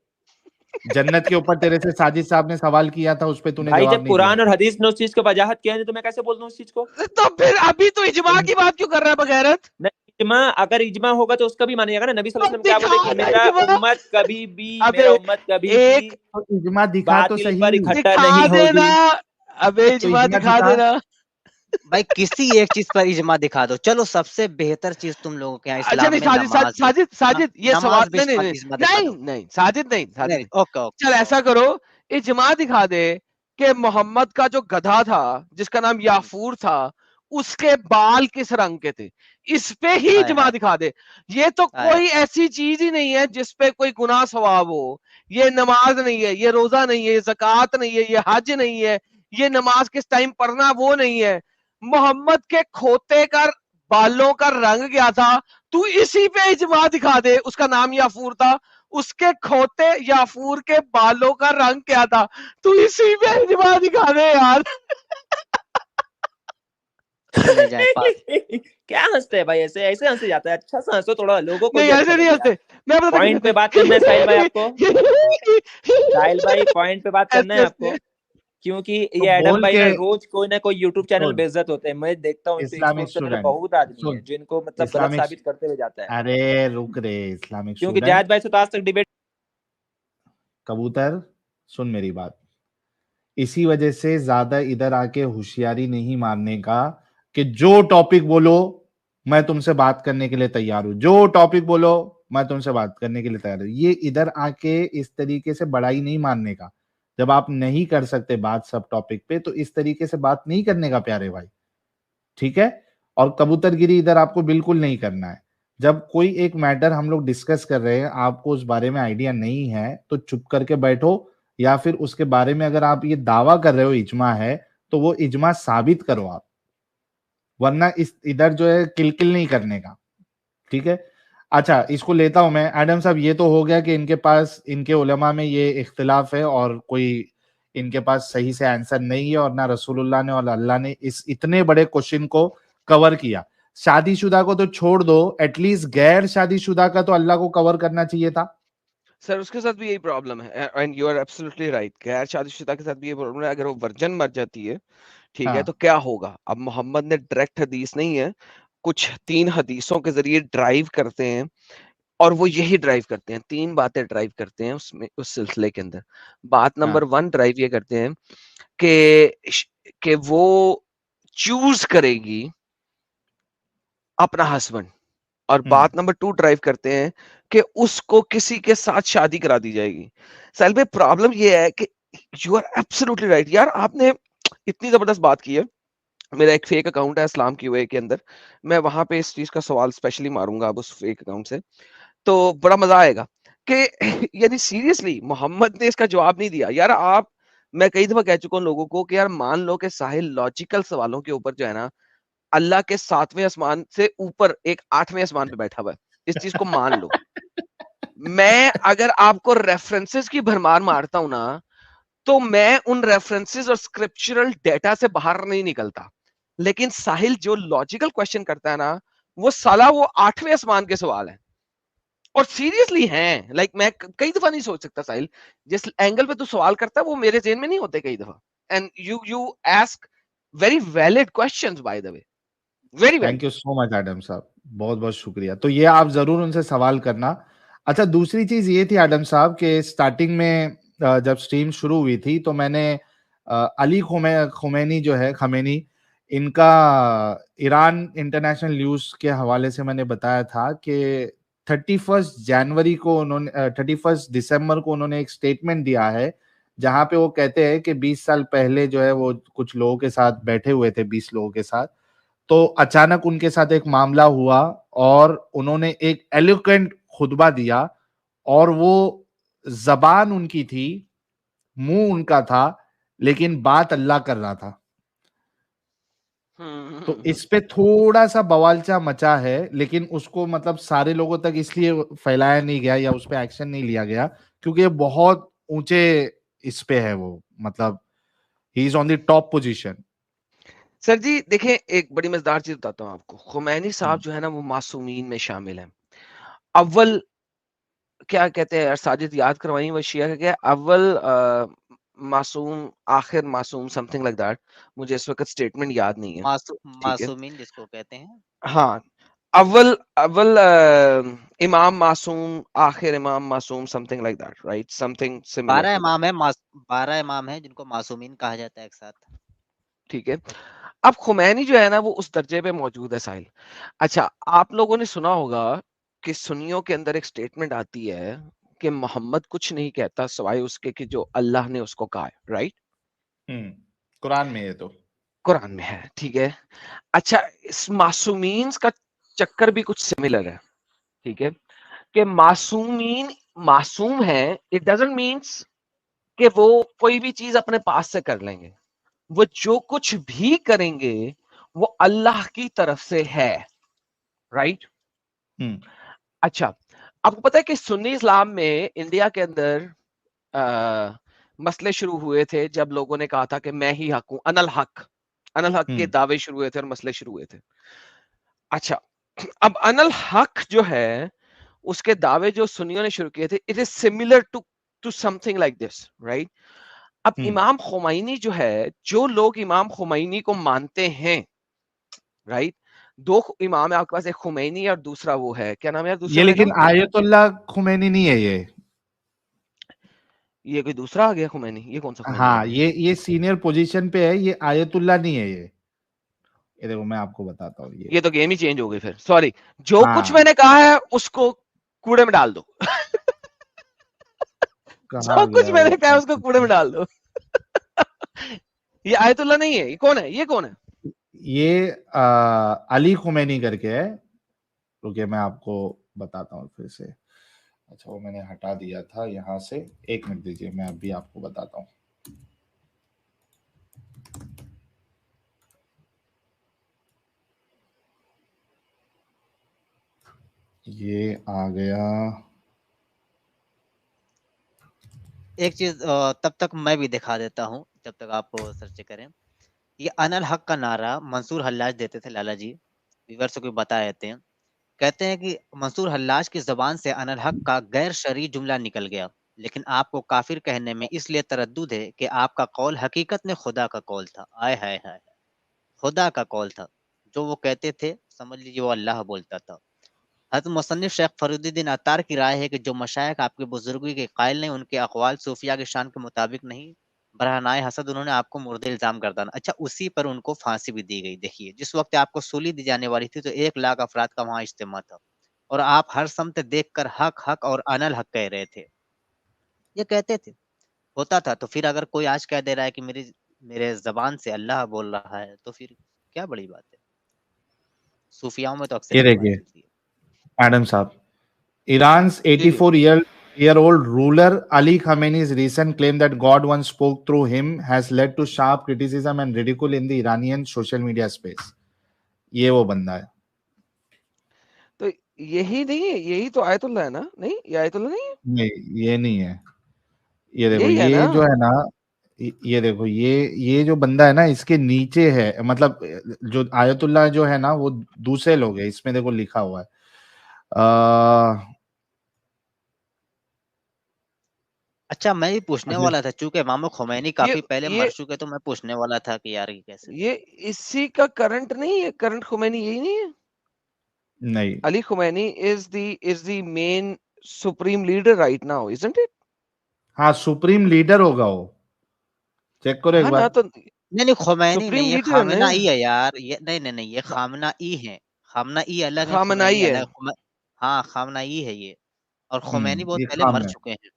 जन्नत के ऊपर तेरे से साजिद साहब ने सवाल किया था, उस पर तूने भाई जवाब जब नहीं दिया कुरान और था। हदीस ने उस चीज को वजाहत किया है तो मैं कैसे बोल दूं उस चीज को? तो फिर अभी तो इजमा की बात क्यों कर रहा है बगैरत? नहीं, इजमा अगर इजमा होगा तो उसका भी मानिएगा ना। नबी सल्लल्लाहु अब अलैहि वसल्लम क्या बोले कि दिखा ना इजमा। मेरा अबे उम्मत कभी भी एक तो इजमा दिखा तो बातिल सही। पर इकट्ठा दिखा नहीं देना, होगी। अबे तो इजमा इजमा दिखा दिखा। देना। भाई किसी एक चीज पर इजमा दिखा दो, चलो सबसे बेहतर चीज तुम लोगों के यहाँ अच्छा इस्लाम नहीं, में साजिद नमाज है। साजिद ये सवाल, नमाज पे नहीं नहीं इस्मा नहीं इजमा दिखा नहीं दो। नहीं, साजिद नहीं, साजिद नहीं, नहीं। ओके ओके चल ऐसा करो, इजमा दिखा दे कि मोहम्मद का जो गधा था जिसका नाम याफूर था, उसके बाल किस रंग के थे, इस पे ही हाय इजमा हाय दिखा दे। ये तो हाय कोई ऐसी चीज ही नहीं है जिस पे कोई गुनाह सवाब हो। ये नमाज नहीं है, ये रोजा नहीं है, ये ज़कात नहीं है, ये हज नहीं है, ये नमाज किस टाइम पढ़ना वो नहीं है। मोहम्मद के खोते का बालों का रंग क्या था, तू इसी पे इजमा दिखा दे। उसका नाम याफूर था, उसके खोते याफूर के बालों का रंग क्या था, तू इसी पे इजमा दिखा दे यार। चले जाए पास। क्या हंसते हैं भाई? ऐसे ऐसे हंसे जाता है? अच्छा सा हंसो, थोड़ा लोगों को नहीं भी अच्छा ऐसे नहीं लगे यार। हंसते, मैं बता पॉइंट पे बात करना है साहिल भाई आपको। साहिल भाई पॉइंट पे बात करना है आपको, क्योंकि तो ये एडम बोल भाई के ना रोज कोई ना कोई यूट्यूब चैनल सुन, बेइज्जत होते हैं। मैं देखता हूँ इनको इस्लामिक एक्सपोज करने वाले स्टूडेंट बहुत आदमी है सुन, जिनको मतलब गलत इस्लामिक, साबित करते हुए जाता है। अरे रुक रे, इस्लामिक क्योंकि स्टूडेंट जायद भाई से तो आज तक डिबेट। कबूतर, सुन मेरी बात। इसी वजह से ज्यादा इधर आके होशियारी नहीं मारने का कि जो टॉपिक बोलो मैं तुमसे बात करने के लिए तैयार हूं, जो टॉपिक बोलो मैं तुमसे बात करने के लिए तैयार हूं। ये इधर आके इस तरीके से बड़ाई नहीं मारने का। जब आप नहीं कर सकते बात सब टॉपिक पे तो इस तरीके से बात नहीं करने का प्यारे भाई, ठीक है। और कबूतरगिरी इधर आपको बिल्कुल नहीं करना है। जब कोई एक मैटर हम लोग डिस्कस कर रहे हैं, आपको उस बारे में आइडिया नहीं है तो चुप करके बैठो, या फिर उसके बारे में अगर आप ये दावा कर रहे हो इजमा है तो वो इजमा साबित करो आप, वरना इस इधर जो है किलकिल नहीं करने का, ठीक है। अच्छा इसको लेता हूं मैं। एडम साहब ये तो हो गया कि इनके पास, इनके उलमा में ये इख्तिलाफ है और कोई इनके पास सही से आंसर नहीं है, और ना रसूलुल्लाह ने और अल्लाह ने इस इतने बड़े क्वेश्चन को कवर किया। शादीशुदा को तो छोड़ दो, एटलीस्ट गैर शादीशुदा का तो अल्लाह को कवर करना चाहिए था। सर उसके साथ भी यही प्रॉब्लम है, and you are absolutely right. गैर शादीशुदा के साथ भी ये प्रॉब्लम है। अगर वो वर्जन मर जाती है, ठीक है, तो हाँ क्या होगा? अब मोहम्मद ने डायरेक्ट हदीस नहीं है, कुछ 3 हदीसों के जरिए ड्राइव करते हैं, और वो यही ड्राइव करते हैं, 3 बातें ड्राइव करते हैं उसमें, उस सिलसिले के अंदर। बात नंबर हाँ 1 ड्राइव ये करते हैं कि वो चूज करेगी अपना हस्बैंड, और बात नंबर 2 ड्राइव करते हैं कि उसको किसी के साथ शादी करा दी जाएगी। साहिल भाई प्रॉब्लम ये है कि यू आर एब्सोल्युटली राइट यार, आपने इतनी जबरदस्त बात की है। मेरा एक फेक अकाउंट है इस्लाम क्यूए के अंदर, मैं वहां पे इस चीज का सवाल स्पेशली मारूंगा अब उस फेक अकाउंट से, तो बड़ा मजा आएगा कि यानी सीरियसली मोहम्मद ने इसका जवाब नहीं दिया यार। आप, मैं कई दफा कह चुका हूँ लोगों को कि यार मान लो कि साहिल लॉजिकल सवालों के ऊपर जो है ना, अल्लाह के 7वें आसमान से ऊपर एक 8वें आसमान पे बैठा हुआ है, इस चीज को मान लो। मैं अगर आपको रेफरेंसेस की भरमार मारता हूं ना, तो मैं उन रेफरेंसेस और स्क्रिप्चरल डेटा से बाहर नहीं निकलता। लेकिन साहिल जो लॉजिकल क्वेश्चन करता है ना, वो साला वो 8वें आसमान के सवाल है, और सीरियसली हैं। लाइक मैं कई दफा नहीं सोच सकता साहिल, जिस एंगल पे तू सवाल करता है वो मेरे जेन में नहीं होते कई दफा। And you ask very valid questions by the way, very thank valid. You so much Adam साहब, बहुत बहुत शुक्रिया। तो ये आप जरूर उनसे सवाल करना। अच्छा दूसरी चीज ये थी एडम साहब के स्टार्टिंग में जब स्ट्रीम शुरू हुई थी तो मैंने अली खुमैनी जो है, खमेनी, इनका ईरान इंटरनेशनल न्यूज के हवाले से मैंने बताया था कि 31 जनवरी को उन्होंने 31 दिसंबर को उन्होंने एक स्टेटमेंट दिया है जहां पे वो कहते हैं कि 20 साल पहले जो है वो कुछ लोगों के साथ बैठे हुए थे, 20 लोगों के साथ, तो अचानक उनके साथ एक मामला हुआ और उन्होंने एक एलोक्वेंट खुतबा दिया और वो जबान उनकी थी, मुंह उनका था, लेकिन बात अल्लाह कर रहा था। तो इस पे थोड़ा सा बवालचा मचा है, लेकिन उसको मतलब सारे लोगों तक इसलिए फैलाया नहीं गया या उस पे एक्शन नहीं लिया गया क्योंकि ये बहुत ऊंचे इस पे है, वो मतलब he is on the top position. Sir ji देखें, एक बड़ी मजेदार चीज बताता हूँ आपको। खुमैनी साहब जो है ना वो मासूमीन में शामिल है। अव्वल क्या कहते हैं, साजिद याद करवाई, वो शिया का क्या है, अव्वल मासूम आखिर मासूम, समथिंग लाइक दैट। मुझे इस वक्त स्टेटमेंट याद नहीं है, ठीक है। मासूमीन जिसको कहते हैं। हाँ, अव्वल अव्वल इमाम मासूम, आखिर इमाम मासूम, something like that, right, something similar 12 to that, इमाम है, 12 इमाम है जिनको मासूमीन कहा जाता है एक साथ। ठीक है। अब खुमैनी जो है ना वो उस दर्जे पे मौजूद है, साहिल। अच्छा, आप लोगों ने सुना होगा कि सुन्नियों के अंदर एक स्टेटमेंट आती है कि मोहम्मद कुछ नहीं कहता सिवाय उसके कि जो अल्लाह ने उसको कहा है, राइट? कुरान में ये तो कुरान में है, ठीक है। अच्छा, इस मासूमीन का चक्कर भी कुछ सिमिलर है, ठीक है, कि मासूमीन मासूम है, इट डजंट मीन्स कि वो कोई भी चीज अपने पास से कर लेंगे। वो जो कुछ भी करेंगे वो अल्लाह की तरफ से है, राइट? अच्छा, आपको पता है कि सुन्नी इस्लाम में इंडिया के अंदर मसले शुरू हुए थे जब लोगों ने कहा था कि मैं ही हक हूं, अनल हक के दावे शुरू हुए थे और मसले शुरू हुए थे। अच्छा, अब अनल हक जो है उसके दावे जो सुन्नियों ने शुरू किए थे, it is similar to something like this, right? अब इमाम खुमैनी जो है, जो लोग इमाम खुमैनी को मानते हैं, राइट, दो इमाम है आपके पास, एक खुमैनी और दूसरा वो है, क्या नाम है यार दूसरे ये, वाले का? लेकिन आयतुल्लाह खुमैनी नहीं है ये कोई दूसरा आ गया खुमैनी, ये कौन सा खुमैनी आ हाँ, गया? ये सीनियर पोजीशन पे है, ये आयतुल्लाह नहीं है। ये देखो मैं आपको बताता हूँ ये तो गेम ही चेंज हो गई फिर, सॉरी। जो कुछ हाँ, मैंने कहा है उसको कूड़े में डाल दो। कहा जो कुछ गया है मैंने कहा है उसको कूड़े में डाल दो। ये आयतुल्लाह नहीं है, ये कौन है, ये कौन है? ये अली खुमैनी करके है। रुकिए मैं आपको बताता हूँ फिर से। अच्छा, वो मैंने हटा दिया था यहाँ से, एक मिनट दीजिए, मैं अभी आपको बताता हूँ। ये आ गया। एक चीज तब तक मैं भी दिखा देता हूँ जब तक आप सर्च करें। ये अनल हक का नारा मंसूर हल्लाज देते थे, लाला जी व्यूअर्स को बता देते हैं। कहते हैं कि मंसूर हल्लाज की जबान से अनल हक का गैर शरई जुमला निकल गया, लेकिन आपको काफिर कहने में इसलिए तरद्दुद है कि आपका कौल हकीकत में खुदा का कौल था। आय हाय हाय, खुदा का कौल था। जो वो कहते थे समझ लीजिए वो अल्लाह बोलता था। हज़रत मुसन्निफ शेख फरीदुद्दीन अत्तार की राय है कि जो मशाइख आपके बुजुर्गी के कायल नहीं, उनके अक़वाल सूफिया की शान के मुताबिक नहीं, बरहनाए हसद उन्होंने आपको मुर्दे इल्जाम गर्दाना। अच्छा, उसी पर उनको फांसी भी दी गई। देखिए, जिस वक्त आपको सूली दी जाने वाली थी तो 1 लाख अफराद का वहां इज्तिमा था और आप हर समत देखकर हक हक और अनल हक कह रहे थे। ये कहते थे, होता था। तो फिर अगर कोई आज कह दे रहा है कि मेरे जबान से अल्लाह बोल रहा है तो फिर क्या बड़ी बात है। सूफियाओं में तो अक्सर ये यही बात देखिए चलती है। मैडम साहब, Iran's ji ji 84-year-old ruler Ali Khamenei's recent claim that God once spoke through him has led to sharp criticism and ridicule in the Iranian social media space. ये वो बंदा है। तो यही नहीं है, यही तो आयतुल्लाह है ना? नहीं, ये आयतुल्लाह नहीं है, नहीं, ये नहीं है। ये देखो, यही है ना? ये जो है ना, ये देखो, ये जो बंदा है ना, इसके नीचे है, मतलब जो आयतुल्लाह जो है ना वो दूसरे लोग है। इसमें देखो लिखा हुआ है अच्छा, मैं भी पूछने अभी वाला था, चूंकि इमाम खुमैनी ये काफी पहले ये मर चुके, तो मैं पूछने वाला था कि यार ये कैसे। ये इसी का करंट नहीं है, करंट खुमैनी यही नहीं है? नहीं, Ali Khomeini is the main supreme leader right now, isn't it? हाँ, सुप्रीम लीडर होगा वो, चेक करो एक हाँ ना, बार। तो नहीं नहीं, खुमैनी सुप्रीम नहीं, ये लीडर है ना? खामना ई है यार। ये नहीं नहीं नहीं, ये खामना ई है। खामना ई अलग है, खामनाई खुमैनी है। अलग है। हाँ, खामनाई है ये, और खुमैनी बहुत ये पहले मर खामना चुके हैं।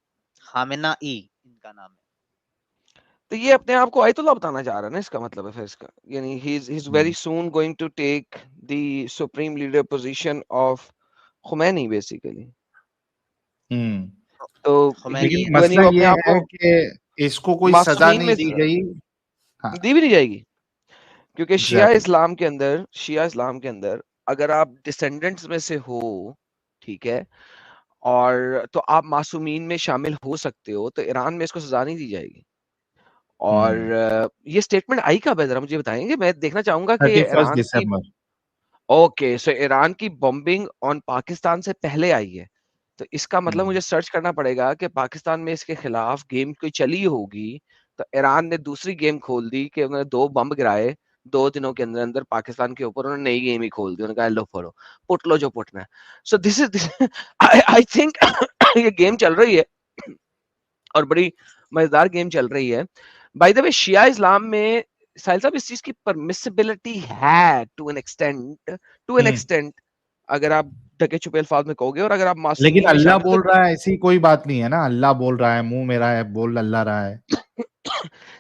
खामेनाई इनका नाम है। तो ये अपने आप को आयतुल्लाह बताना चाह रहा है ना, इसका मतलब है फिर इसका, यानी he is very soon going to take the supreme leader position of Khomeini basically. तो खुमैनी लेकिन यानी मसला वो अपने ये आप है को कि इसको कोई सजा मासूमीन नहीं में दी गई। हाँ, दी भी नहीं जाएगी, क्योंकि शिया एग्जैक्टली। इस्लाम के अंदर अगर आप डिसेंडेंट्स में से हो, ठीक है, और तो आप मासूमीन में शामिल हो सकते हो, तो ईरान में इसको सजा नहीं दी जाएगी। और ये स्टेटमेंट आई कब है, जरा मुझे बताएंगे, मैं देखना चाहूंगा कि 31 ईरान की, दिसंबर। ओके, सो ईरान की बॉम्बिंग ऑन पाकिस्तान से पहले आई है, तो इसका मतलब मुझे सर्च करना पड़ेगा कि पाकिस्तान में इसके खिलाफ गेम कोई चली होगी, तो ईरान ने दूसरी गेम खोल दी कि उन्होंने 2 बम गिराए 2 दिनों के अंदर अंदर पाकिस्तान के ऊपर, उन्होंने नई गेम ही खोल दी, उन्होंने कहा लो पढ़ो, पुट लो जो पुटना है। So this is I think ये गेम चल रही है और बड़ी मजेदार गेम चल रही है। बाय द वे, शिया इस्लाम में साहिल साहब इस चीज की परमिसिबिलिटी है टू एन एक्सटेंट, अगर आप ढके छुपे अल्फाज में कहोगे, और अगर आप लेकिन मासूमीन में अल्लाह शामिल बोल रहा है, ऐसी कोई बात नहीं है ना। अल्लाह बोल रहा है, मुंह मेरा है, बोल अल्लाह रहा है।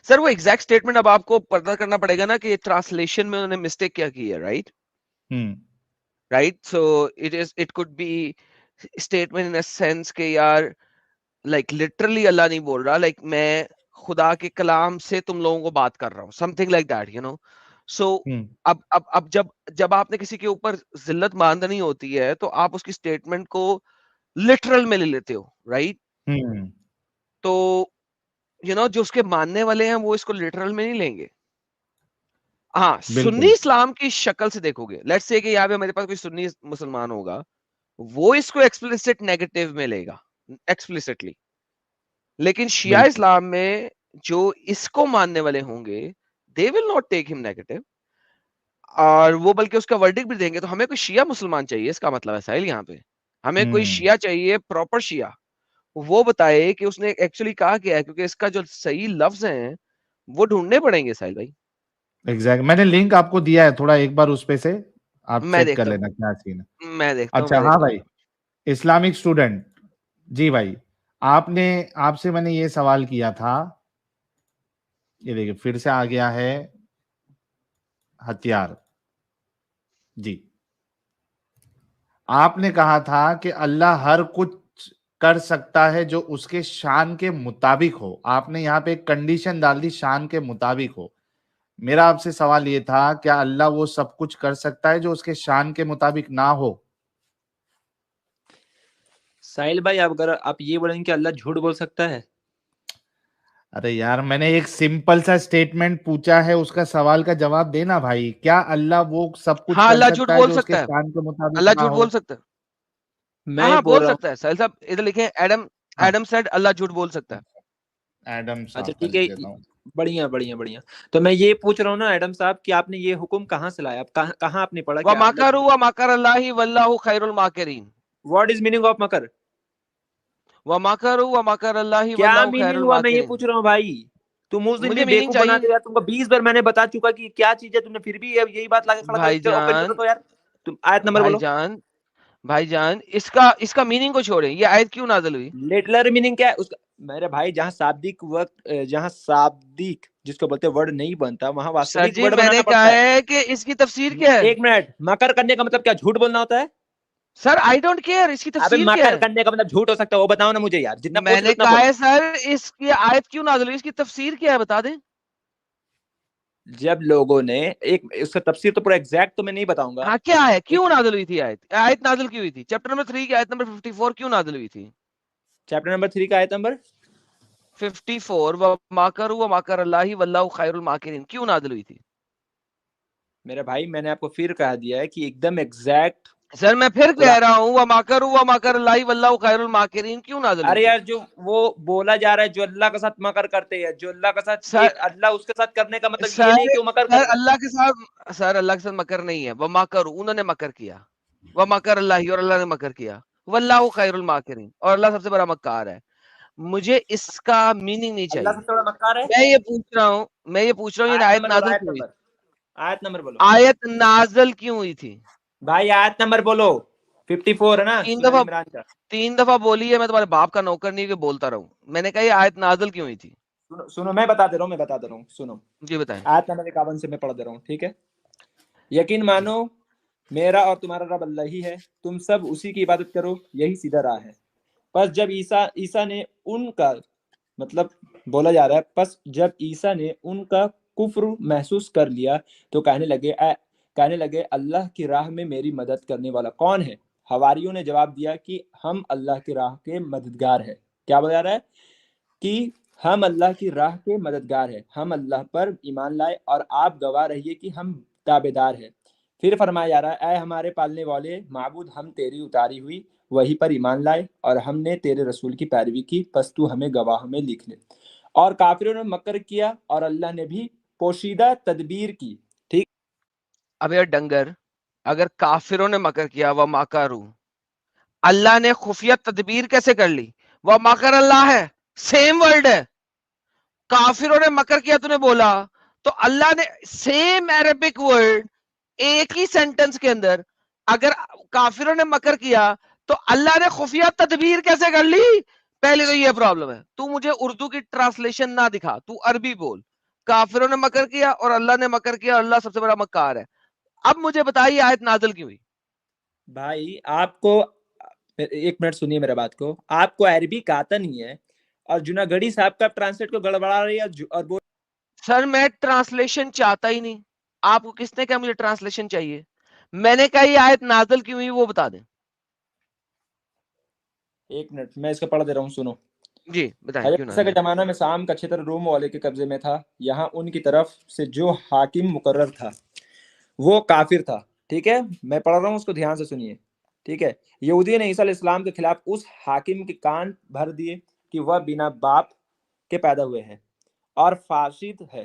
सर वो एग्जैक्ट स्टेटमेंट अब आपको पता करना पड़ेगा ना कि ट्रांसलेशन में उन्होंने मिस्टेक क्या की है, right? So it could be statement in a sense के यार, लाइक लिटरली अल्लाह नहीं बोल रहा, लाइक मैं खुदा के कलाम से तुम लोगों को बात कर रहा हूँ, something like that, you know. So अब जब आपने किसी के ऊपर जिल्लत बांधनी होती है, तो आप उसकी स्टेटमेंट को लिटरल में ले लेते हो, राइट? तो यू नो जो उसके मानने वाले हैं वो इसको लिटरल में नहीं लेंगे। हाँ, सुन्नी बिल्कुल। इस्लाम की शक्ल से देखोगे, लेट्स से कि यहाँ पे मेरे पास कोई सुन्नी मुसलमान होगा, वो इसको एक्सप्लिसिट नेगेटिव में लेगा, एक्सप्लिसिटली। लेकिन शिया बिल्कुल। इस्लाम में जो इसको मानने वाले होंगे, they will not take him negative, और वो बल्कि उसका वर्डिक्ट भी देंगे। तो हमें कोई शिया मुसलमान चाहिए, इसका मतलब है साहिल, यहाँ पे हमें कोई शिया चाहिए, प्रॉपर शिया, वो बताए कि उसने एक्चुअली कहा क्या है, क्योंकि इसका जो सही लफ्ज हैं वो ढूंढने पड़ेंगे साहिल भाई। एग्जैक्ट। मैंने लिंक आपको दिया है, थोड़ा एक बार उस पे से आप मैं चेक कर देखता लेना क्या सीन है। हूँ मैं देखता हूँ अच्छा, मैं हाँ देखता हूँ भाई, इस्लामिक स्टूडेंट जी भाई, आपने आपसे मैंने ये सवाल किया था, ये देखिए फिर से आ गया है हथियार जी। आपने कहा था कि अल्लाह हर कुछ कर सकता है जो उसके शान के मुताबिक हो। आपने यहाँ पे एक कंडीशन डाल दी, शान के मुताबिक हो। मेरा आपसे सवाल ये था, क्या अल्लाह वो सब कुछ कर सकता है जो उसके शान के मुताबिक ना हो? साहिल भाई, अगर आप ये बोलेंगे कि अल्लाह झूठ बोल सकता है, अरे यार, मैंने एक सिंपल सा स्टेटमेंट पूछा है, उसका सवाल का जवाब देना भाई। क्या अल्लाह वो सब कुछ हाँ, कर अल्लाह झूठ सकता है बोल जो उसके सकता है, शान के मुताबिक अल्लाह ना झूठ हो? बोल सकता है। हाँ मैं हाँ, बोल बोल रहा सकता है साहिल साहब, इधर लिखे एडम, हाँ, एडम सेड अल्लाह झूठ बोल सकता है। एडम अच्छा साहब का ठीक लिख है, देता हूँ। बढ़िया बढ़िया बढ़िया। तो मैं ये पूछ रहा हूँ ना एडम साहब कि आपने ये हुक्म कहाँ से लाया, आप कहाँ आपने पढ़ा कि व अल्लाह माकरू झूठ? व माकर अल्लाहि वल्लाहु खैरुल माकिरीन। व्हाट इज मीनिंग ऑफ मकर? व माकरू व माकर अल्लाहि क्या वल्लाहु मीनिंग खैरुल हुआ, मैं ये माकिरीन। पूछ रहा हूँ भाई। तुम उस दिन भी मुझे मीनिंग बेवकूफ बना चाहिए दे यार, तुमको 20 बार मैंने बता चुका कि क्या चीज है, तुमने फिर भी यही बात लाके खड़ा कर ओपन करो भाईजान, तो यार। तुम आयत नंबर बोलो। भाईजान, भाईजान, इसका मीनिंग को छोड़ें, ये आयत क्यों नाज़िल हुई? लिटरल मीनिंग क्या है उसका? मेरे भाई, जहाँ शाब्दिक वक्त, जहाँ शाब्दिक जिसको बोलते हैं वर्ड नहीं बनता, वहां सर वास्तविक जी, वर्ड मैंने बनाना कहा पड़ता है। है कि इसकी तफसीर क्या है? एक मिनट, मकर करने का मतलब क्या झूठ बोलना होता है? सर आई डोंट केयर, इसकी अबे तफसीर क्या मकर है? करने का मतलब झूठ हो सकता है, वो बताओ ना मुझे यार, जितना पूछ रहे हो मैंने उतना कहा बोलो। है सर, इसकी आयत क्यों नाज़िल हुई, इसकी तफसीर क्या है, बता दें। जब लोगों ने एक उसका तफसीर तो पूरा एग्जैक्ट तो मैं नहीं बताऊंगा। हाँ, क्या है, एक क्यों नाज़िल हुई थी आयत, आयत नाज़िल क्यों हुई थी? चैप्टर नंबर 3 की आयत नंबर 54 क्यों नाज़िल हुई थी? चैप्टर नंबर 3 का आयत नंबर 54, व माकरू व माकर अल्लाहि वल्लाहु खैरुल माकिरीन क्यों नाज़िल हुई थी? मेरे भाई, मैंने आपको फिर कह दिया है कि एकदम एग्जैक्ट सर मैं फिर कह कुरान। रहा हूँ, व माकरू व माकर अल्लाहि वल्लाहु खैरुल माकिरीन क्यों नाज़िल हुई अरे थी? यार, जो वो बोला जा रहा है, जो अल्लाह के साथ मकर करते हैं, जो अल्लाह के साथ ये सर अल्लाह उसके साथ करने का मतलब ये सर नहीं कि वो मकर कर सर रहा है। अल्लाह के साथ, सर अल्लाह के साथ मकर नहीं है, व माकरू, उन्होंने मकर किया, व माकर अल्लाहि, और अल्लाह ने मकर किया, वल्लाहु खैरुल माकिरीन, और अल्लाह सबसे बड़ा मक्कार है। मुझे इसका मीनिंग नहीं अल्लाह चाहिए। सबसे बड़ा मक्कार है। मैं ये पूछ रहा हूँ, ये आयत आयत नंबर बोलो, नाज़िल आयत क्यों हुई? नंबर, आयत नंबर बोलो आयत नाज़िल क्यों हुई थी? भाई, आयत नंबर बोलो। 54 है ना तीन सूरह दफा इमरान का। 3 दफा बोली है, मैं तुम्हारे बाप का नौकर नहीं कि बोलता रहूं। मैंने कहा ये आयत नाजिल क्यों हुई थी? सुनो मैं बता दे रहा हूँ सुनो। जी बताएं। आयत नंबर 51 से मैं पढ़ दे रहा हूँ, ठीक है। यकीन मानो मेरा और तुम्हारा रब अल्लाह ही है, तुम सब उसी की इबादत करो, यही सीधा राह है। बस जब ईसा ने उनका मतलब बोला जा रहा है, बस जब ईसा ने उनका कुफ्र महसूस कर लिया तो कहने लगे अल्लाह की राह में मेरी मदद करने वाला कौन है? हवारियों ने जवाब दिया कि हम अल्लाह की राह के मददगार है। क्या बोला जा रहा है कि हम अल्लाह की राह के मददगार है, हम अल्लाह पर ईमान लाए और आप गवाह रहिए कि हम ताबेदार है। फिर फरमाया जा रहा है, ऐ हमारे पालने वाले माबूद, हम तेरी उतारी हुई वही पर ईमान लाए और हमने तेरे रसूल की पैरवी की, बस तू हमें गवाह में लिख ले। और काफिरों ने मकर किया और अल्लाह ने भी पोशीदा तदबीर की। ठीक। अब यार डंगर, अगर काफिरों ने मकर किया वह माकरू, अल्लाह ने खुफिया तदबीर कैसे कर ली? वह मकर अल्लाह है, सेम वर्ड है। काफिरों ने मकर किया तूने बोला, तो अल्लाह ने सेम अरेबिक वर्ड एक ही सेंटेंस के अंदर, अगर काफिरों ने मकर किया तो अल्लाह ने खुफिया तदबीर कैसे कर ली? पहले तो ये प्रॉब्लम है। तू मुझे उर्दू की ट्रांसलेशन ना दिखा, तू अरबी बोल। काफिरों ने मकर किया और अल्लाह ने मकर किया, अल्लाह सबसे बड़ा मक्कार है। अब मुझे बताइए आयत नाजिल क्यों हुई? भाई आपको एक मिनट सुनिए मेरा बात को, आपको अरबी का आता नहीं है और जूनागढ़ी साहब का ट्रांसलेट को गड़बड़ा रही है और वो सर मैं ट्रांसलेशन चाहता ही नहीं। आपको किसने कहा मुझे ट्रांसलेशन चाहिए? मैंने कहा ये आयत नाजिल क्यों हुई वो बता दें। एक मिनट मैं इसका पढ़ दे रहा हूँ, सुनो। जी बताएं क्यों हजरत ईसा के नाजिल। जमाना में शाम का क्षेत्र रोम वाले के कब्जे में था। यहाँ उनकी तरफ से जो हाकिम मुकर्रर था वो काफिर था। ठीक है, मैं पढ़ रहा हूँ, उसको ध्यान से सुनिए। ठीक है, यहूदी ने ईसा अलैहिस्सलाम के खिलाफ उस हाकिम के कान भर दिए कि वह बिना बाप के पैदा हुए हैं और फासिद है।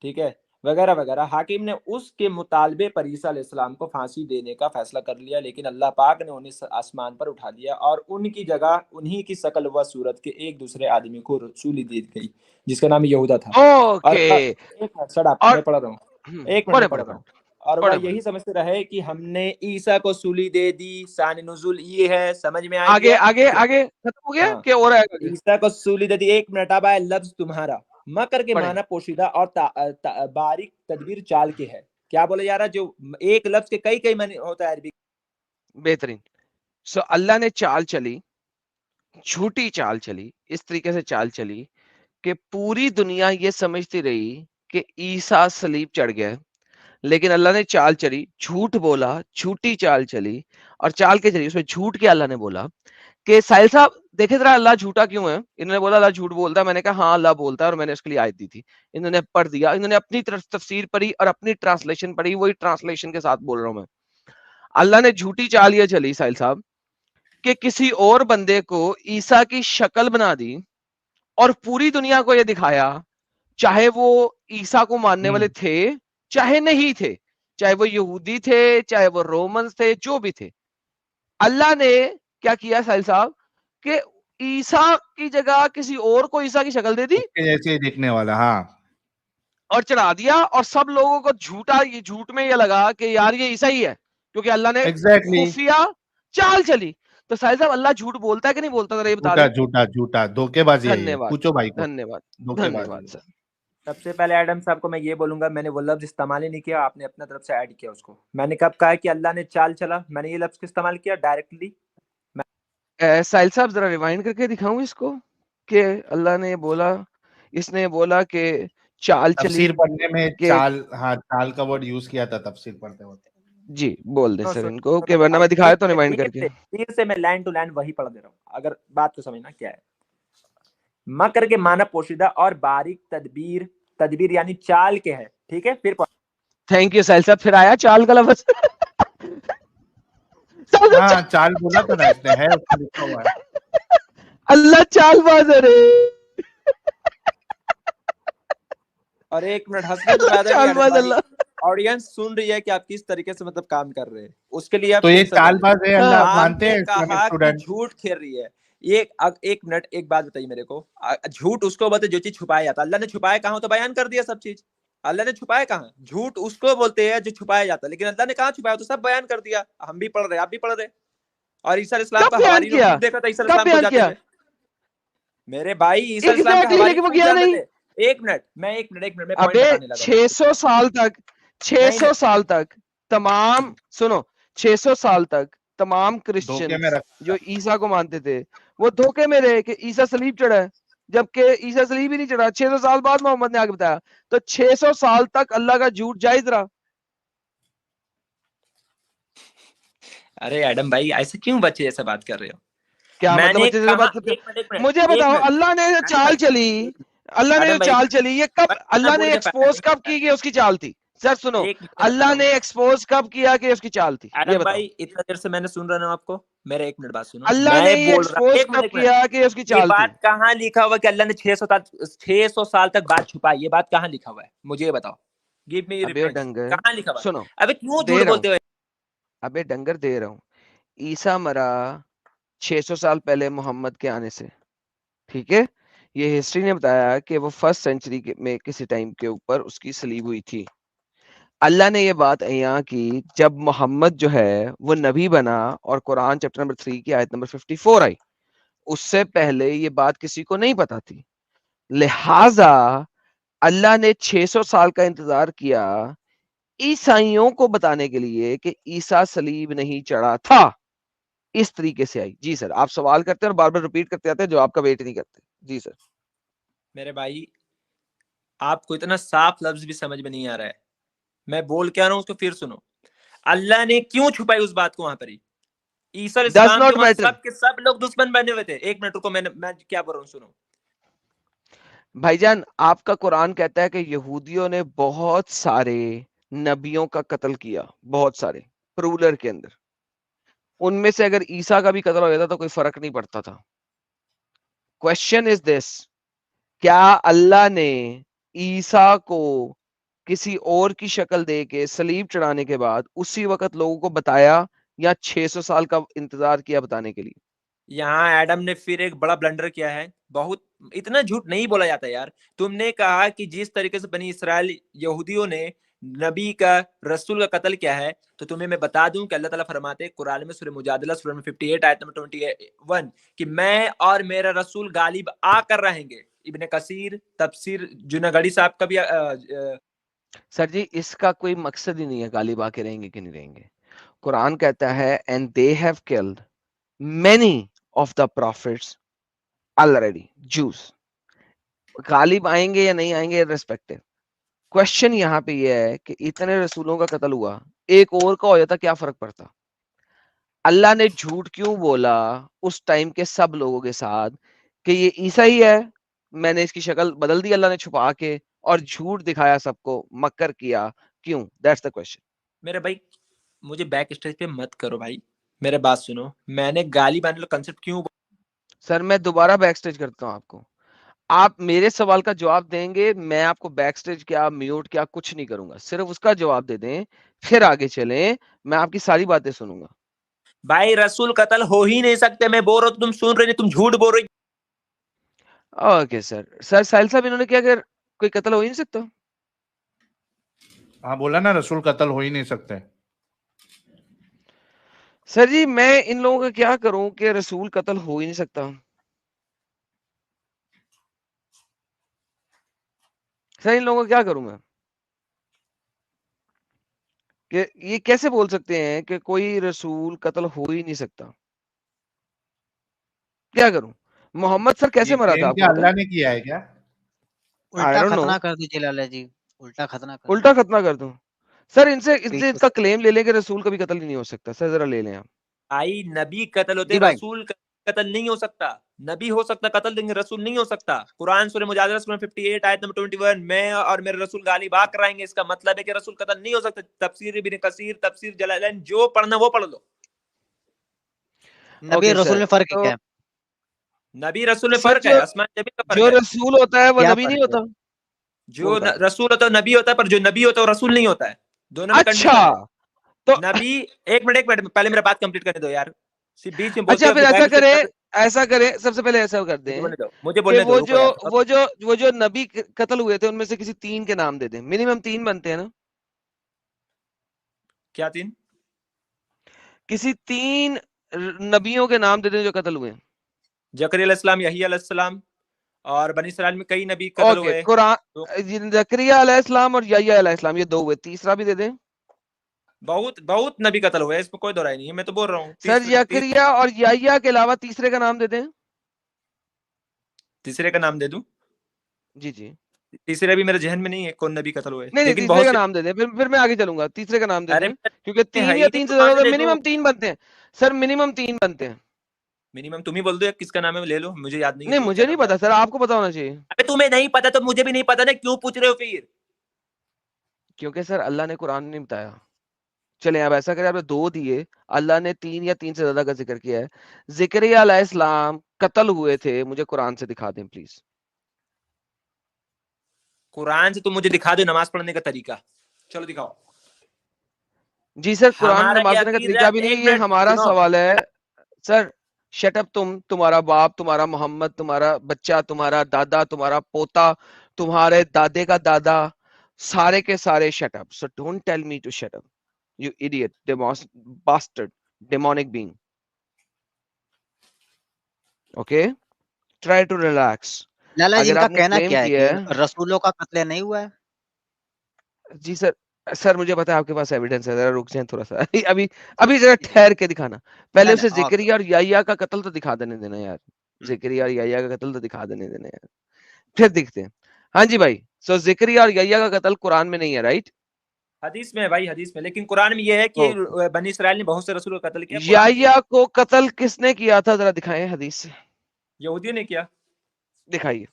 ठीक है, वगैरह वगैरह। हाकिम ने उसके मुतालबे पर ईसा अलैहिस्सलाम को फांसी देने का फैसला कर लिया, लेकिन अल्लाह पाक ने उन्हें आसमान पर उठा लिया और उनकी जगह उन्हीं की शकल व सूरत के एक दूसरे आदमी को सूली दी गई जिसका नाम यहूदा था। और ओके। एक मिनट शट और मैं पढ़ रहा हूँ, एक मिनट पढ़े मैं पढ़ पढ़े रहा पढ़े हूँ। और वह पढ़े पढ़े यही समझते रहे कि हमने ईसा को सूली दे दी। शान नुजुल ये है, समझ में आ आगे गया? आगे आगे खत्म हो गया हाँ, क्या हो रहा है आगे? ईसा को सूली दे दी। एक मिनट, अब आए लफ्ज तुम्हारा। मकर के पढ़े। माना पोशीदा और बारीक तदबीर चाल के है। क्या बोले जा रहा, जो एक लफ्ज के कई कई माने होता है अरबी। बेहतरीन। सो अल्लाह ने चाल चली, झूठी चाल चली, इस तरीके से चाल चली कि पूरी दुनिया ये समझती रही कि ईसा सलीब चढ़ गया। लेकिन अल्लाह ने चाल चली, झूठ बोला, झूठी चाल चली। और चाल के चली, उसमें झूठ के अल्लाह ने बोला कि साहिल साहब देखे जरा अल्लाह झूठा क्यों है। इन्होंने बोला अल्लाह झूठ बोलता है। मैंने कहा हाँ अल्लाह बोलता है और मैंने उसके लिए आयत दी थी। इन्होंने पढ़ दिया, इन्होंने अपनी तरफ तफसीर पढ़ी और अपनी ट्रांसलेशन पढ़ी, वही ट्रांसलेशन के साथ बोल रहा हूं मैं। अल्लाह ने झूठी चाल ये चली साहिल साहब कि किसी और बंदे को ईसा की शक्ल बना दी और पूरी दुनिया को यह दिखाया, चाहे वो ईसा को मानने वाले थे चाहे नहीं थे, चाहे वो यहूदी थे चाहे वो रोमन्स थे, जो भी थे। अल्लाह ने क्या किया साहिल साहब कि ईसा की जगह किसी और को ईसा की शक्ल दे दी उसके जैसे ही दिखने वाला। हाँ, और चढ़ा दिया। और सब लोगों को झूठा, ये झूठ में ये लगा कि यार ये ईसा ही है, क्योंकि अल्लाह ने एग्जैक्टली। खुफिया चाल चली। तो साहिल साहब अल्लाह झूठ बोलता है कि नहीं बोलता, जरा ये बता झूठा दें। झूठा झूठा धोखेबाजी है, ये धन्यवाद पूछो भाई को। धन्यवाद धोखेबाजी धन्यवाद है। सर। सबसे पहले एडम साहब को मैं ये बोलूंगा, मैंने वो लफ्ज इस्तेमाल ही नहीं किया, आपने अपने तरफ से ऐड किया उसको। मैंने कब कहा कि अल्लाह ने चाल चला? मैंने ये लफ्ज इस्तेमाल किया डायरेक्टली। साहिल साहब जरा रिवाइंड करके दिखाऊं इसको कि अल्लाह ने बोला, इसने बोला कि चाल चली तफसीर पढ़ने में कि चाल, हाँ चाल का वर्ड यूज किया था तफसीर पढ़ते वक्त। जी बोल दे सर सुनो इनको कि सुनो वरना भाई, मैं दिखाया तो रिवाइंड करके। धीरे से मैं लाइन टू लाइन वही पढ़ दे रहा हूँ, अगर बात को समझना क्या है। मकर के माना पोशीदा और बारीक तदबीर, तदबीर यानी चाल के है। ठीक है, फिर थैंक यू साहिल साहब, फिर आया चाल का लफ्ज। हाँ चाल बोला था ना इसने, है उसमें लिखा हुआ है। अल्लाह चालबाज है रे। और एक मिनट हंसने की बात है कि चालबाज अल्लाह। ऑडियंस सुन रही है कि आप किस तरीके से मतलब काम कर रहे हैं, उसके लिए आप तो ये टेंशन मत चालबाज है, अल्लाह लीजिए। मानते हैं आपने इस्लामिक कहा कि स्टूडेंट। झूठ खेल रही है। ये एक मिनट, एक बात बताइए मेरे को, झूठ उसको बोलते जो चीज छुपाया जाता है। अल्लाह ने छुपाया कहाँ तो बयान कर दिया सब चीज। अल्लाह ने छुपाया कहाँ? झूठ उसको बोलते हैं जो छुपाया जाता है, लेकिन अल्लाह ने कहाँ छुपाया तो सब बयान कर दिया। हम भी पढ़ रहे, आप भी पढ़ रहे। और ईसा अलैहिस्सलाम कब का बयान हवारी ने किया? खूब देखा था ईसा कब अलैहिस्सलाम को बयान जाते किया? हुए। मेरे भाई ईसा अलैहिस्सलाम का एग्जैक्टली, हवारी लेकिन वो खूब गया जानते नहीं। थे। एक मिनट मैं पॉइंट अबे बताने लगा। 600 साल तक, नहीं 600 साल तक तमाम, सुनो, 600 साल तक तमाम धोखे में क्रिश्चियंस रख जो ईसा को मानते थे वो धोखे में रहे कि ईसा सलीब चढ़ा है, जबकि ईसा सलीब ही नहीं चढ़ा। 600 साल बाद मोहम्मद ने आगे बताया। तो 600 साल तक अल्लाह का झूठ जायज रहा। अरे एडम भाई ऐसे क्यों बच्चे जैसे बात कर रहे हो? क्या मतलब मैंने बच्चे जैसे कहा बात करते? एक मिनट मुझे एक बताओ, मिनट अल्लाह ने जो एडम चाल भाई, चली, अल्लाह ने जो एडम भाई चाल चली, ये कब इतना अल्लाह बोल ने के फायदा एक्सपोज नहीं कब होता। की कि उसकी चाल थी? सर सुनो, एक मिनट बता अल्लाह रहा हूँ ने एक्सपोज कब किया कि उसकी चाल थी? ये एडम बताओ। भाई, इतना देर से मैंने सुन रहा हूँ आपको। मेरे एक मिनट बात सुनो। अल्लाह ने मैं ये बोल रहा एक्सपोज एक मिनट कब एक मिनट किया कि उसकी ये चाल थी? बात कहाँ लिखा हुआ कि अल्लाह ने 600 साल तक बात छुपाई? ये बात कहाँ लिखा हुआ है? मुझे ये बताओ। गिव मी अबे वो रेफरेंस, डंगर, कहाँ लिखा हुआ है? सुनो, अबे क्यों दे झूठ रहा बोलते हूँ, हो? अबे डंगर दे रहा हूँ। ईसा मरा 600 साल पहले मोहम्मद के आने से, ठीक है? ये हिस्ट्री ने बताया कि वो फर्स्ट सेंचुरी में किसी टाइम के ऊपर उसकी सलीब हुई थी। अल्लाह ने ये बात यहाँ की जब मोहम्मद जो है वो नबी बना और कुरान चैप्टर नंबर 3 की आयत नंबर 54 आई। उससे पहले ये बात किसी को नहीं पता थी, लिहाजा अल्लाह ने 600 साल का इंतजार किया ईसाइयों को बताने के लिए कि ईसा सलीब नहीं चढ़ा था। इस तरीके से आई। जी सर, आप सवाल करते हैं और बार बार रिपीट करते आते हैं, जो आपका वेट नहीं करते। जी सर। मेरे भाई आपको इतना साफ लफ्ज भी समझ में नहीं आ रहा है। मैं बोल क्या रहा हूँ उसको फिर सुनो। अल्लाह ने क्यों छुपाई उस बात को वहां पर ही? ईसा डज इस्लाम के नॉट वहां मैटर। सब के सब लोग दुश्मन बने हुए थे। एक मिनट रुको, मैं क्या बोल रहा हूँ सुनो। भाईजान, आपका कुरान कहता है कि यहूदियों ने बहुत सारे नबियों का कत्ल किया, बहुत सारे प्रूलर के अंदर। उनमें से अगर ईसा का भी कत्ल हो जाता तो कोई फर्क नहीं पड़ता था। क्वेश्चन इज दिस, क्या अल्लाह ने ईसा को किसी और की शक्ल दे के सलीब चढ़ाने के बाद उसी वक्त लोगों को बताया, या 600 साल का इंतजार किया बताने के लिए? यहाँ एडम ने फिर एक बड़ा ब्लंडर किया है। बहुत इतना झूठ नहीं बोला जाता यार। तुमने कहा कि जिस तरीके से बनी इसराइल यहूदियों ने नबी का, रसूल का कत्ल किया है, तो तुम्हें मैं बता दूं कि अल्लाह ताला फरमाते हैं कुरान में सूरह मुजादिला सूरह में 58 आयत नंबर 21 कि मैं और मेरा रसूल गालिब आकर रहेंगे। इब्ने कसीर तफसीर जुनागढ़ी साहब का भी सर जी, इसका कोई मकसद ही नहीं है गालिब आके रहेंगे कि नहीं रहेंगे। कुरान कहता है and they have killed many of the prophets already, Jews। Ghalib आएंगे या नहीं आएंगे रिस्पेक्टिव। क्वेश्चन यहाँ पे ये है कि इतने रसूलों का कत्ल हुआ, एक और का हो जाता क्या फर्क पड़ता? अल्लाह ने झूठ क्यों बोला उस टाइम के सब लोगों के साथ कि ये ईसा ही है, मैंने इसकी शक्ल बदल दी अल्लाह ने छुपा के, और झूठ दिखाया सबको, मक्कर किया क्यों? That's the question. मेरे भाई मुझे बैक स्टेज पे मत करो भाई। मेरे बात सुनो, मैंने गालिब आने वाला कंसेप्ट क्यों सर मैं दोबारा बैक स्टेज करता हूँ आपको, आप मेरे सवाल का जवाब देंगे, मैं आपको बैक स्टेज क्या म्यूट क्या कुछ नहीं करूंगा, सिर्फ उसका जवाब दे दें, फिर आगे चलें, मैं आपकी सारी बातें सुनूंगा। भाई रसूल कत्ल हो ही नहीं सकते। मैं बोल रहा हूँ तुम सुन रहे नहीं, तुम झूठ बोल रहे। Okay sir. सर साहिल साहब, इन्होंने क्या, अगर कोई कत्ल हो ही नहीं सकता? हाँ बोला ना, रसूल कत्ल हो ही नहीं सकते। सर जी, मैं इन लोगों का क्या करूं कि रसूल कत्ल हो ही नहीं सकता? सर इन लोगों का क्या करूं मैं कि ये कैसे बोल सकते हैं कि कोई रसूल कत्ल हो ही नहीं सकता? क्या करूं? मोहम्मद सर ये कैसे मरा था क्लेम आपको क्या पता है? अल्लाह ने किया है क्या? आई उल्टा डोंट नो। खतना कर दीजिए लाला जी, उल्टा खतना कर उल्टा दीजिए। खतना कर दूं? सर इनसे इनसे पीठ इनका क्लेम ले लें कि रसूल कभी कत्ल ही नहीं हो सकता। सर जरा ले लें आप। आई नबी कत्ल होते, जी भाई, रसूल कत्ल नहीं हो सकता। नबी हो सकता कत्ल, लेकिन रसूल नहीं हो सकता। कुरान सूरह मुजादिला सूरह 58 आयत नंबर 21 मैं और मेरे रसूल गालिब आकर रहेंगे, इसका मतलब है कि रसूल कत्ल नहीं हो सकता। तफसीर इब्ने कसीर, तफसीर जलालैन, जो पढ़ना वो पढ़ लो। नबी ओके और रसूल सर, में फर्क तो क्या है? नबी रसूल में सर फर्क है, आसमान जमीन का जो फर्क है। रसूल होता है वो क्या नबी नहीं फर्क है? होता? वो जो बताएं। रसूल होता है नबी होता है, पर जो नबी होता है वो रसूल नहीं होता है। दोनों में अच्छा, कंडीशन है। तो नबी, एक मिनट पहले मेरा बात कंप्लीट करने दो यार। सिर्फ बीच में बोलते अच्छा हो फिर फिर ऐसा बैक स्टेज करें, कर। ऐसा करें, सबसे पहले ऐसा कर मुझे दें बोलने दो, मुझे कि बोलने दो, रुको यार। वो जो नबी कत्ल हुए थे उनमें से किसी 3 के नाम दे दें। मिनिमम 3 बनते हैं ना? क्या 3? किसी 3 नबियों के नाम दे दें जो कत्ल हुए। जकरिया अलैहिस्सलाम, यहिया अलैहिस्सलाम, और बनी इसराइल में कई नबी कत्ल ओके, हुए। कुरान जकरिया अलैहिस्सलाम और यहया अलैहिस्सलाम, ये 2 हुए, तीसरा भी दे दें। बहुत बहुत नबी कत्ल हुए, इसमें कोई दो राय नहीं है, मैं तो बोल रहा हूँ। सर जकरिया और यहया के अलावा तीसरे का नाम दे दें। तीसरे का नाम दे दूं? जी जी, तीसरे भी मेरे जहन में नहीं है कौन नबी कत्ल हुए, नहीं लेकिन तीसरे बहुत का से। नाम दे दें, फिर मैं आगे चलूंगा। तीसरे का नाम दे अरे दें, क्योंकि 3 है या ही 3 नहीं, से तो नाम ज्यादा, दे दो। मिनिमम 3 बनते हैं सर, मिनिमम 3 बनते हैं। मिनिमम तुम ही बोल दो या किसका नाम है, ले लो, मुझे याद नहीं है। नहीं, तो मुझे क्या नहीं नाम था? पता सर, आपको पता होना चाहिए। अबे तुम्हें नहीं पता तो मुझे भी नहीं पता ना, क्यों पूछ रहे हो फिर? क्योंकि सर अल्लाह ने कुरान में नहीं बताया। चले अब ऐसा करें, आपने 2 दिए, अल्लाह ने 3 या 3 से ज्यादा का जिक्र किया है। ज़करिया अलैहिस्सलाम कत्ल हुए थे, मुझे कुरान से दिखा दें प्लीज। कुरान से तुम मुझे दिखा दो नमाज पढ़ने का तरीका, चलो दिखाओ। जी सर, कुरान में हमारा नमाज ये पढ़ने का अकीदा, तरीका भी नहीं, एक ये मिनट हमारा सुनो। सवाल है। सर शट अप, तुम्हारा बाप, तुम्हारा मोहम्मद, तुम्हारा बच्चा, तुम्हारा दादा, तुम्हारा पोता, तुम्हारे दादे का दादा, सारे के सारे shut up. So don't tell me to shut up, you idiot, bastard, demonic being. Okay, try to relax. Lala ji, अगर इनका आपने कहना क्लेम क्या है किया कि है, रसूलों का कत्ल नहीं हुआ है? जी सर, सर मुझे पता है आपके पास एविडेंस है, जरा रुक जाए थोड़ा सा। अभी अभी जरा ठहर के दिखाना, पहले नहीं उसे नहीं, ओके। ज़करिया और यहया का कत्ल तो दिखा देने देना यार। ज़करिया और यहया का कत्ल तो दिखा देने देना यार, फिर दिखते हैं। हाँ जी भाई, सो ज़करिया और यहया का कत्ल कुरान में नहीं है, राइट? हदीस में है भाई, हदीस में, लेकिन कुरान में ये है कि ओके, बनी इसराइल ने बहुत से रसूलों का कत्ल किया, कुरान में यहया को कत्ल किसने किया था, जरा दिखाएं हदीस से, यहूदियों ने किया। दिखाइए।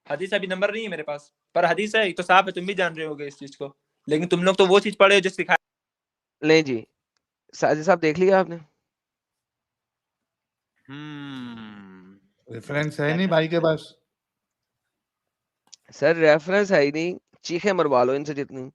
हदीस अभी नंबर नहीं है मेरे पास, पर हदीस है, ये तो साफ है, तुम भी जान रहे होगे इस चीज को, लेकिन तुम लोग तो वो चीज पढ़े हो जो सिखाया। ले जी, साजिद साहब देख लिया आपने? रेफरेंस है नहीं भाई के पास। सर रेफरेंस है ही नहीं, चीखें मरवा लो इनसे जितनी।